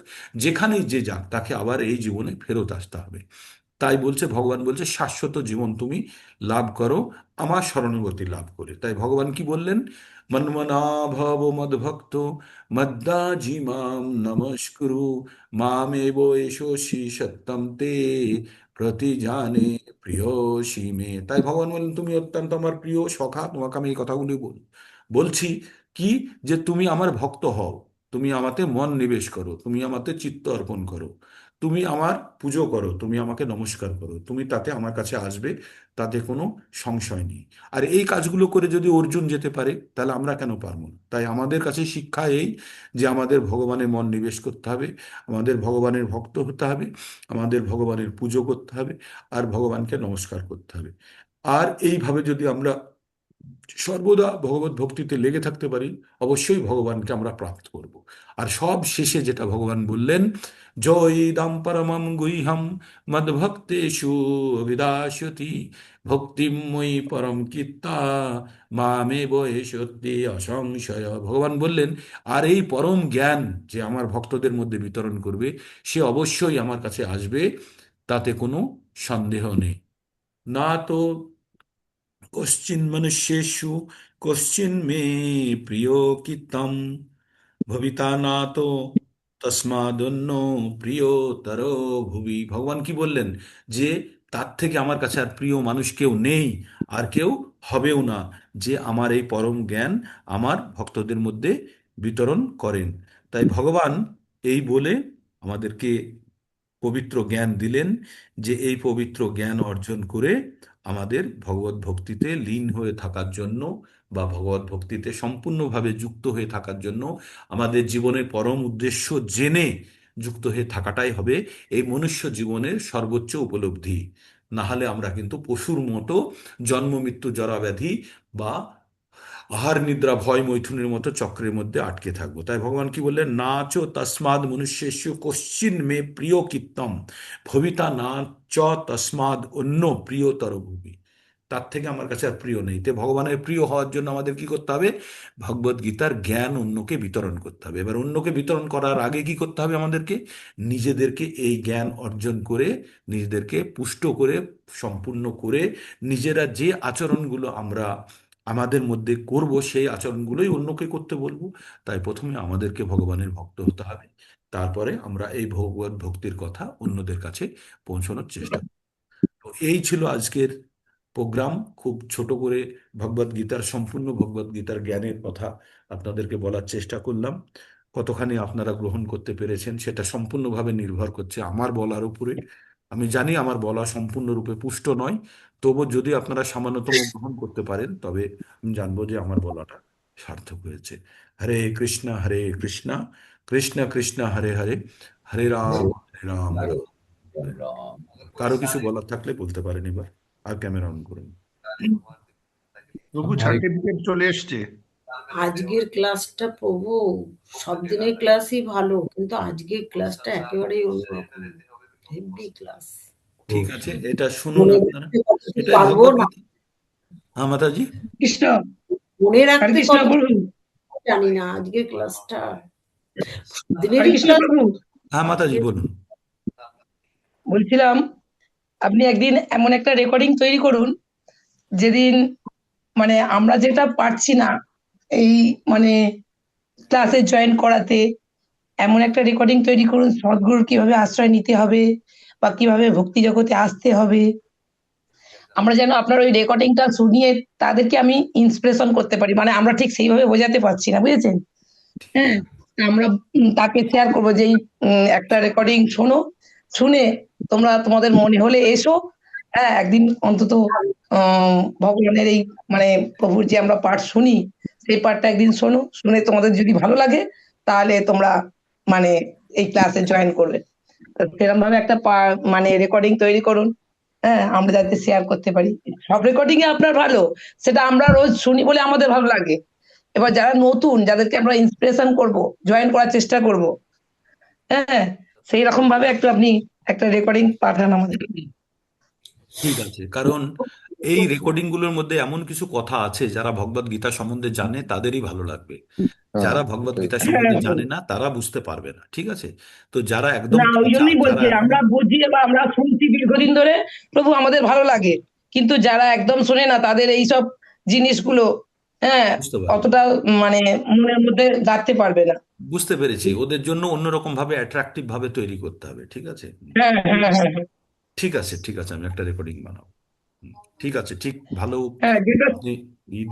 যেখানেই যে যাক তাকে আবার এই জীবনে ফেরত আসতে হবে। তাই বলছে, ভগবান বলছে শাশ্বত জীবন তুমি লাভ করো আমার শরণাগতি লাভ করে। তাই ভগবান কি বললেন? মন্মনা ভব মদ্ভক্ত মদ্দাজি মাম নমস্কুরু মামেব এষোসি সত্যম তে প্রতিজানে প্রিয়সী মে। তাই ভগবান বললেন তুমি অত্যন্ত আমার প্রিয় সখা, তোমাকে আমি এই কথাগুলি বলছি কি, যে তুমি আমার ভক্ত হও, তুমি আমাতে মন নিবেশ করো, তুমি আমাতে চিত্ত অর্পণ করো, তুমি আমার পুজো করো, তুমি আমাকে নমস্কার করো, তুমি তাতে আমার কাছে আসবে, তাতে কোনো সংশয় নেই। আর এই কাজগুলো করে যদি অর্জুন যেতে পারে, তাহলে আমরা কেন পারবো না? তাই আমাদের কাছে শিক্ষা এই, যে আমাদের ভগবানের মন নিবেশ করতে হবে, আমাদের ভগবানের ভক্ত হতে হবে, আমাদের ভগবানের পুজো করতে হবে, আর ভগবানকে নমস্কার করতে হবে। আর এইভাবে যদি আমরা সর্বদা ভগবত ভক্তিতে লেগে থাকতে পারি, অবশ্যই ভগবানকে আমরা প্রাপ্ত করব। আর সব শেষে যেটা ভগবান বললেন, জয়িদাম পরমম গুহ্যম মদ্ভক্তেষু বিদাস্যতি ভক্তিময়ী পরম কীর্তা মামেব এষত্যি অসংশয়। ভগবান বললেন, আর এই পরম জ্ঞান যে আমার ভক্তদের মধ্যে বিতরণ করবে, সে অবশ্যই আমার কাছে আসবে, তাতে কোনো সন্দেহ নেই। না তো কশ্চিন মনুষ্যেষু কশ্চিন মে প্রিয় কীর্তম ভবিতা না তো তস্মাদন্য প্রিয়তর ভুবি। ভগবান কি বললেন? যে তার থেকে আমার কাছে আর প্রিয় মানুষ কেউ নেই, আর কেউ হবেও না, যে আমার এই পরম জ্ঞান আমার ভক্তদের মধ্যে বিতরণ করেন। তাই ভগবান এই বলে আমাদেরকে পবিত্র জ্ঞান দিলেন, যে এই পবিত্র জ্ঞান অর্জন করে আমাদের ভগবত ভক্তিতে লীন হয়ে থাকার জন্য, বা ভগবত ভক্তিতে সম্পূর্ণভাবে যুক্ত হয়ে থাকার জন্য, আমাদের জীবনের পরম উদ্দেশ্য জেনে যুক্ত হয়ে থাকাটাই হবে এই মনুষ্য জীবনের সর্বোচ্চ উপলব্ধি। না হলে আমরা কিন্তু পশুর মতো জন্ম মৃত্যু জরা ব্যাধি বা আহার নিদ্রা ভয় মৈথুনের মতো চক্রের মধ্যে আটকে থাকবো। তাই ভগবান কি বললেন, নাচো তস্মাদ মনুষ্যেষু কশ্চিন মে প্রিয় কীর্তম ভবিতা না চ তস্মাদ অন্য প্রিয়তর ভূমি। তার থেকে আমার কাছে আর প্রিয় নেই। তো ভগবানের প্রিয় হওয়ার জন্য আমাদের কি করতে হবে? ভগবদ গীতার জ্ঞান অন্যকে বিতরণ করতে হবে। এবার অন্যকে বিতরণ করার আগে কি করতে হবে আমাদেরকে? নিজেদেরকে এই জ্ঞান অর্জন করে, নিজেদেরকে পুষ্ট করে, সম্পূর্ণ করে, নিজেরা যে আচরণগুলো আমরা আমাদের মধ্যে করব, সেই আচরণগুলোই অন্যকে করতে বলবো। তাই প্রথমে আমাদেরকে ভগবানের ভক্ত হতে হবে, তারপরে আমরা এই ভগবত ভক্তির কথা অন্যদের কাছে পৌঁছানোর চেষ্টা করব। তো এই ছিল আজকের প্রোগ্রাম। খুব ছোট করে ভগবদ গীতার, সম্পূর্ণ ভগবদ গীতার জ্ঞানের কথা আপনাদেরকে বলার চেষ্টা করলাম। কতখানি আপনারা গ্রহণ করতে পেরেছেন সেটা সম্পূর্ণভাবে নির্ভর করছে আমার বলার উপরে। আমি জানি আমার বলা সম্পূর্ণরূপে পুষ্ট নয়, তবু যদি আপনারা সামান্যতম গ্রহণ করতে পারেন, তবে আমি জানবো যে আমার বলাটা সার্থক হয়েছে। হরে কৃষ্ণা কৃষ্ণ কৃষ্ণ হরে হরে, হরে রাম হরে রাম আরো হরে রাম। রাম। কারো কিছু বলার থাকলে বলতে পারেন এবার। আর ক্যামেরা অন করুন। প্রভু হরে সার্টিফিকেট চলে এসছে। আজকের ক্লাসটা প্রভু, সব দিনের ক্লাসই ভালো, কিন্তু আজকের ক্লাসটা একেবারেই অন্যরকম, হেভি ক্লাস। ঠিক খুব আছে, সুন্দর। এটা শুনুন মনে আপনারা। রাখতে কতটুকু এটাই পারবো ভগবত না, গীতা। হ্যাঁ মাতাজি। কৃষ্ণ মনে হরে রাখতে কৃষ্ণ কতটুকু প্রভু। জানি না আজকের ক্লাসটা। হরে দিনেরই কৃষ্ণ ক্লাস প্রভু। হ্যাঁ মাতাজি আজকের। বলুন। বলছিলাম আপনি একদিন এমন একটা রেকর্ডিং তৈরি করুন যেদিন মানে আমরা যেটা পারছি না এই মানে ক্লাসে জয়েন করাতে, এমন একটা রেকর্ডিং তৈরি করুন সদ্গুরুর কিভাবে আশ্রয় নিতে হবে বা কিভাবে ভক্তি জগতে আসতে হবে। আমরা যেন আপনার ওই রেকর্ডিংটা শুনিয়ে তাদেরকে আমি ইন্সপিরেশন করতে পারি, মানে আমরা ঠিক সেইভাবে বোঝাতে পারছি না, বুঝেছেন? হ্যাঁ, আমরা তাকে শেয়ার করবো যে এই একটা রেকর্ডিং শোনো, শুনে তোমরা তোমাদের মনে হলে এসো। হ্যাঁ, একদিন অন্তত ভগবানের এই মানে প্রভুর যে আমরা পাঠ শুনি সেই পাঠটা একদিন শোনো, শুনে তোমাদের যদি ভালো লাগে তাহলে তোমরা মানে এই ক্লাসে জয়েন করবে। তো সেরকম ভাবে একটা মানে রেকর্ডিং তৈরি করুন। হ্যাঁ, আমরা যাতে শেয়ার করতে পারি। সব রেকর্ডিং এ আপনার ভালো, সেটা আমরা রোজ শুনি বলে আমাদের ভালো লাগে। এবার যারা নতুন, যাদেরকে আমরা ইন্সপিরেশন করব, জয়েন করার চেষ্টা করব, হ্যাঁ, সেই রকম ভাবে একটু আপনি একটা রেকর্ডিং পাঠান আমাদের। ঠিক আছে, কারণ এই রেকর্ডিং গুলোর মধ্যে এমন কিছু কথা আছে যারা ভগবদ গীতা সম্বন্ধে জানে তাদেরই ভালো লাগবে, যারা ভগবদ গীতা হ্যাঁ সম্বন্ধে হ্যাঁ। জানে না তারা বুঝতে পারবে না, ঠিক আছে? তো যারা একদম না, ওই কাঁচা, জন্যই যারা বলছি এখন আমরা বুঝি বা আমরা শুনছি দীর্ঘদিন ধরে, প্রভু আমাদের ভালো লাগে, কিন্তু যারা একদম শোনে না তাদের এইসব জিনিসগুলো, হ্যাঁ, বুঝতে পারবে না। অতটা মানে মনের মধ্যে গাঁথতে পারবে না। বুঝতে পেরেছি, ওদের জন্য অন্যরকম ভাবে অ্যাট্রাকটিভ ভাবে তৈরি করতে হবে, ঠিক আছে? হ্যাঁ হ্যাঁ হ্যাঁ হ্যাঁ। ঠিক আছে, ঠিক আছে, আমি একটা রেকর্ডিং বানাবো। ঠিক আছে, ঠিক, ভালো। হ্যাঁ, যেটা আপনি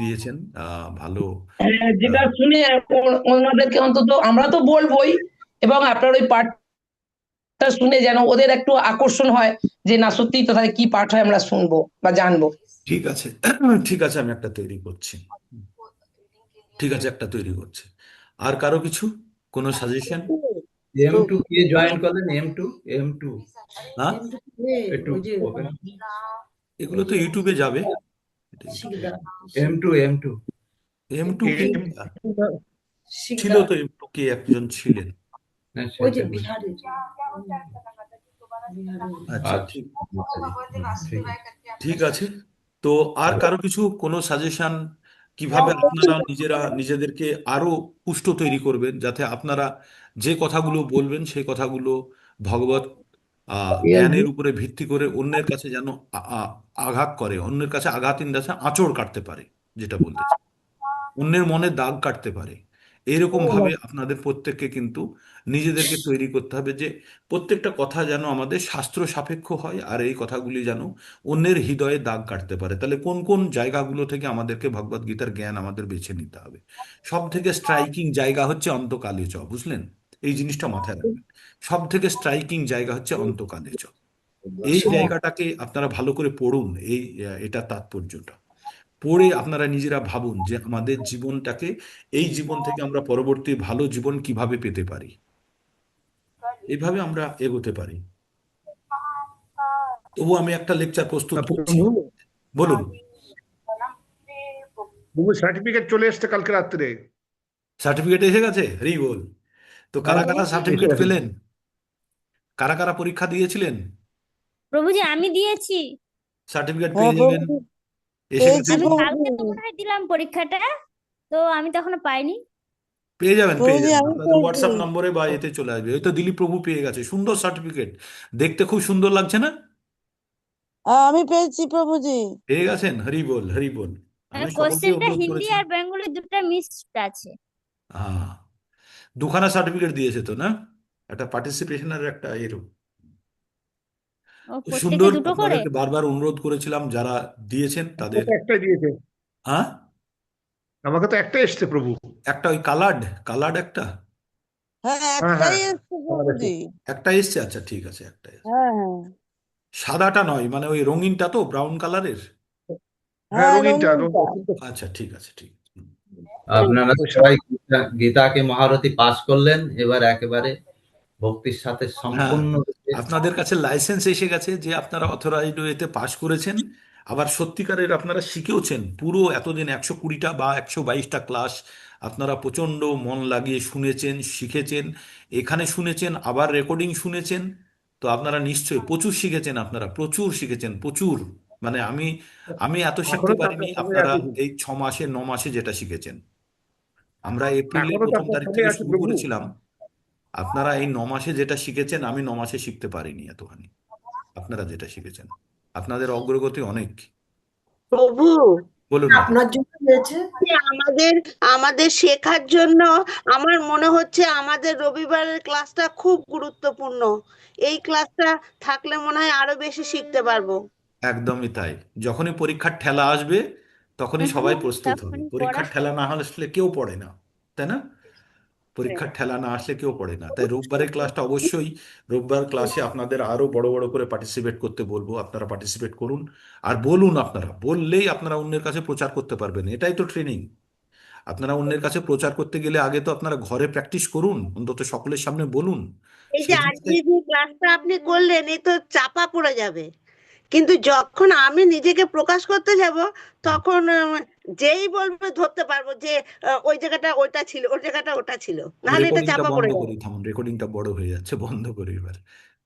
দিয়েছেন, ভালো। যেটা আহ, শুনে ওনাদেরকে অন্তত আমরা তো বলবোই, এবং আপনার ওই পাঠটা শুনে যেন ওদের একটু আকর্ষণ হয়, যে না সত্যি তো তাহলে কি পাঠ হয় আমরা শুনবো বা জানবো। ঠিক আছে, ঠিক আছে, আমি একটা তৈরি করছি। ঠিক আছে, একটা তৈরি করছি। আর কারো কিছু, কোনো সাজেশন? M2 কে জয়েন করলেন? M2 হ্যাঁ, একটু ওই যে ওপেন। এগুলো তো ইউটিউবে যাবে। এটা ইউটিউবে Sikdar M2 M2 K M ছিল, শিকদার তো M2 কে একজন ছিলেন। হ্যাঁ, ওই যে সেটা বলছি। বিহারের আচ্ছা, আচ্ছা, ঠিক, ঠিক ঠিক আছে। তো আর কারো কিছু, কোনো সাজেশন কিভাবে আপনারা নিজেদেরকে আরো পুষ্ট তৈরি করবেন, যাতে আপনারা যে কথাগুলো বলবেন সেই কথাগুলো ভগবত জ্ঞানের উপরে ভিত্তি করে অন্যের কাছে যেন আঘাত করে, অন্যের কাছে আঘাত ইন দ্য সেন্স আঁচড় কাটতে পারে, যেটা বলতে চাই, অন্যের মনে দাগ কাটতে পারে। এরকম ভাবে আপনাদের প্রত্যেককে কিন্তু নিজেদেরকে তৈরি করতে হবে, যে প্রত্যেকটা কথা যেন আমাদের শাস্ত্র সাপেক্ষ হয়, আর এই কথাগুলি যেন অন্যের হৃদয়ে দাগ কাটতে পারে। তাহলে কোন কোন জায়গাগুলো থেকে আমাদেরকে ভগবদ গীতার জ্ঞান আমাদের বেছে নিতে হবে? সব থেকে স্ট্রাইকিং জায়গা হচ্ছে অন্তকালে চ, বুঝলেন? এই জিনিসটা মাথায় রাখবেন। সব থেকে স্ট্রাইকিং জায়গা হচ্ছে অন্তকালে চ। এই জায়গাটাকে আপনারা ভালো করে পড়ুন, এটা তাৎপর্যটা পড়ে আপনারা নিজেরা ভাবুন যে আমাদের জীবনটাকে, এই জীবন থেকে আমরা পরবর্তী ভালো জীবন কিভাবে পেতে পারি, এইভাবে আমরা এগোতে পারি। তবু আমি একটা লেকচার প্রস্তুত করছি। প্রভু বলুন। প্রভু সার্টিফিকেট চলে এসছে কালকে রাত্রে। সার্টিফিকেট এসে গেছে, হরি বল। তো কারা কারা এসে সার্টিফিকেট গেছে। পেলেন? কারা কারা পরীক্ষা দিয়েছিলেন? প্রভুজি আমি দিয়েছি। সার্টিফিকেট হ্যাঁ পেয়ে যাবেন, প্রভু, এসে পেয়েছি গেছে আমি তো? প্রভু। কালকে তো মনে হয় দিলাম পরীক্ষাটা, তো আমি তো এখনো পাইনি। পেয়ে যাবেন, পেয়ে প্রভুজি যাবেন, আমি আপনাদের পেয়েছি। হোয়াটসঅ্যাপ নম্বরে বা এতে চলে আসবে। ওই তো দিলীপ প্রভু পেয়ে গেছে, সুন্দর সার্টিফিকেট, দেখতে খুব সুন্দর লাগছে না? আমি পেয়েছি প্রভুজি। পেয়ে গেছেন, হরি বল, হরি বল। আমি সকলকে কোশ্চেনটা অনুরোধ হিন্দি করেছিলাম। আর বেঙ্গলি দুটো মিক্সড আছে। হ্যাঁ, দুখানা সার্টিফিকেট দিয়েছে তো না, একটা পার্টিসিপেশনের একটা এরও। ও তো প্রত্যেকে সুন্দর, দুটো করে। আপনাদেরকে বারবার অনুরোধ করেছিলাম যারা দিয়েছেন আমাকে তাদের। তো একটাই দিয়েছে, হ্যাঁ, আমাকে তো একটাই এসছে প্রভু। একটা ওই কালার্ড, কালার্ড একটা, হ্যাঁ হ্যাঁ একটাই হ্যাঁ, এসছে আমার এসে। প্রভুজি। একটা এসছে, আচ্ছা ঠিক আছে, একটা এসছে। হ্যাঁ হ্যাঁ সাদাটা নয়, মানে ওই রঙিনটা তো, ব্রাউন কালারের। হ্যাঁ হ্যাঁ, রঙিনটা রঙিনটা। আচ্ছা, ঠিক আছে, ঠিক আছে। আপনারা সবাই গীতাকে মহারথী পাশ করলেন, এবার একেবারে ভক্তির সাথে হ্যাঁ, সম্পূর্ণ আপনাদের কাছে লাইসেন্স এসে গেছে যে আপনারা অথরাইজড ওয়েতে পাশ করেছেন, আবার সত্যিকারের আপনারা শিখেওছেন। পুরো এতদিন 120টা বা 122টা ক্লাস আপনারা প্রচণ্ড মন লাগিয়ে শুনেছেন, শিখেছেন, এখানে শুনেছেন, আবার রেকর্ডিং শুনেছেন। তো আপনারা নিশ্চয়ই প্রচুর শিখেছেন, আপনারা প্রচুর শিখেছেন, প্রচুর। মানে আমি আমি এত শিখতে এখনো তো পারিনি আপনার সঙ্গে আপনারা আছি, এই 6 মাসে 9 মাসে যেটা শিখেছেন। আমরা এপ্রিলে এখনো তো 1ম তারিখ আপনার সঙ্গে থেকে আছি শুরু প্রভু। করেছিলাম। আপনারা এই 9 মাসে যেটা শিখেছেন আমি 9 মাসে শিখতে পারিনি এতখানি। আপনারা যেটা শিখেছেন, আপনাদের অগ্রগতি অনেক। প্রভু, বলুন না। আপনার জন্য হয়েছে। যে আমাদের আমাদের শেখার জন্য আমার মনে হচ্ছে আমাদের রবিবারের ক্লাসটা খুব গুরুত্বপূর্ণ। এই ক্লাসটা থাকলে মনে হয় আরো বেশি শিখতে পারবো। একদমই তাই। যখনই পরীক্ষার ঠেলা আসবে তখনই সবাই প্রস্তুত হবে। তখনই পড়া। পরীক্ষার ঠেলা না আসলে কেউ পড়ে না, তাই না? পরীক্ষার ঠেলা না আসলে কেউ পড়ে না। তাই রোববারের ক্লাসটা অবশ্যই, রোববার ক্লাসে আপনাদের আরো বড় বড় করে পার্টিসিপেট করতে বলবো। আপনারা পার্টিসিপেট করুন, আর বলুন। আপনারা বললেই আপনারা অন্যের কাছে প্রচার করতে পারবেন, এটাই তো ট্রেনিং। আপনারা অন্যের কাছে প্রচার করতে গেলে আগে তো আপনারা ঘরে প্র্যাকটিস করুন, অন্তত সকলের সামনে বলুন। এই যে সেই আজকে জিনিসটাই। যে ক্লাসটা আপনি করলেন এ তো চাপা পড়ে যাবে, কিন্তু যখন আমি নিজেকে প্রকাশ করতে যাব তখন যেই বলবে ধরতে পারবো যে ওই জায়গাটা ওইটা ছিল, ওই জায়গাটা ওটা ছিল, আমি নাহলে এটা রেকর্ডিংটা চাপা বন্ধ পড়ে যাবে। করি, থামুন, রেকর্ডিংটা বড় হয়ে যাচ্ছে, বন্ধ করি এবার।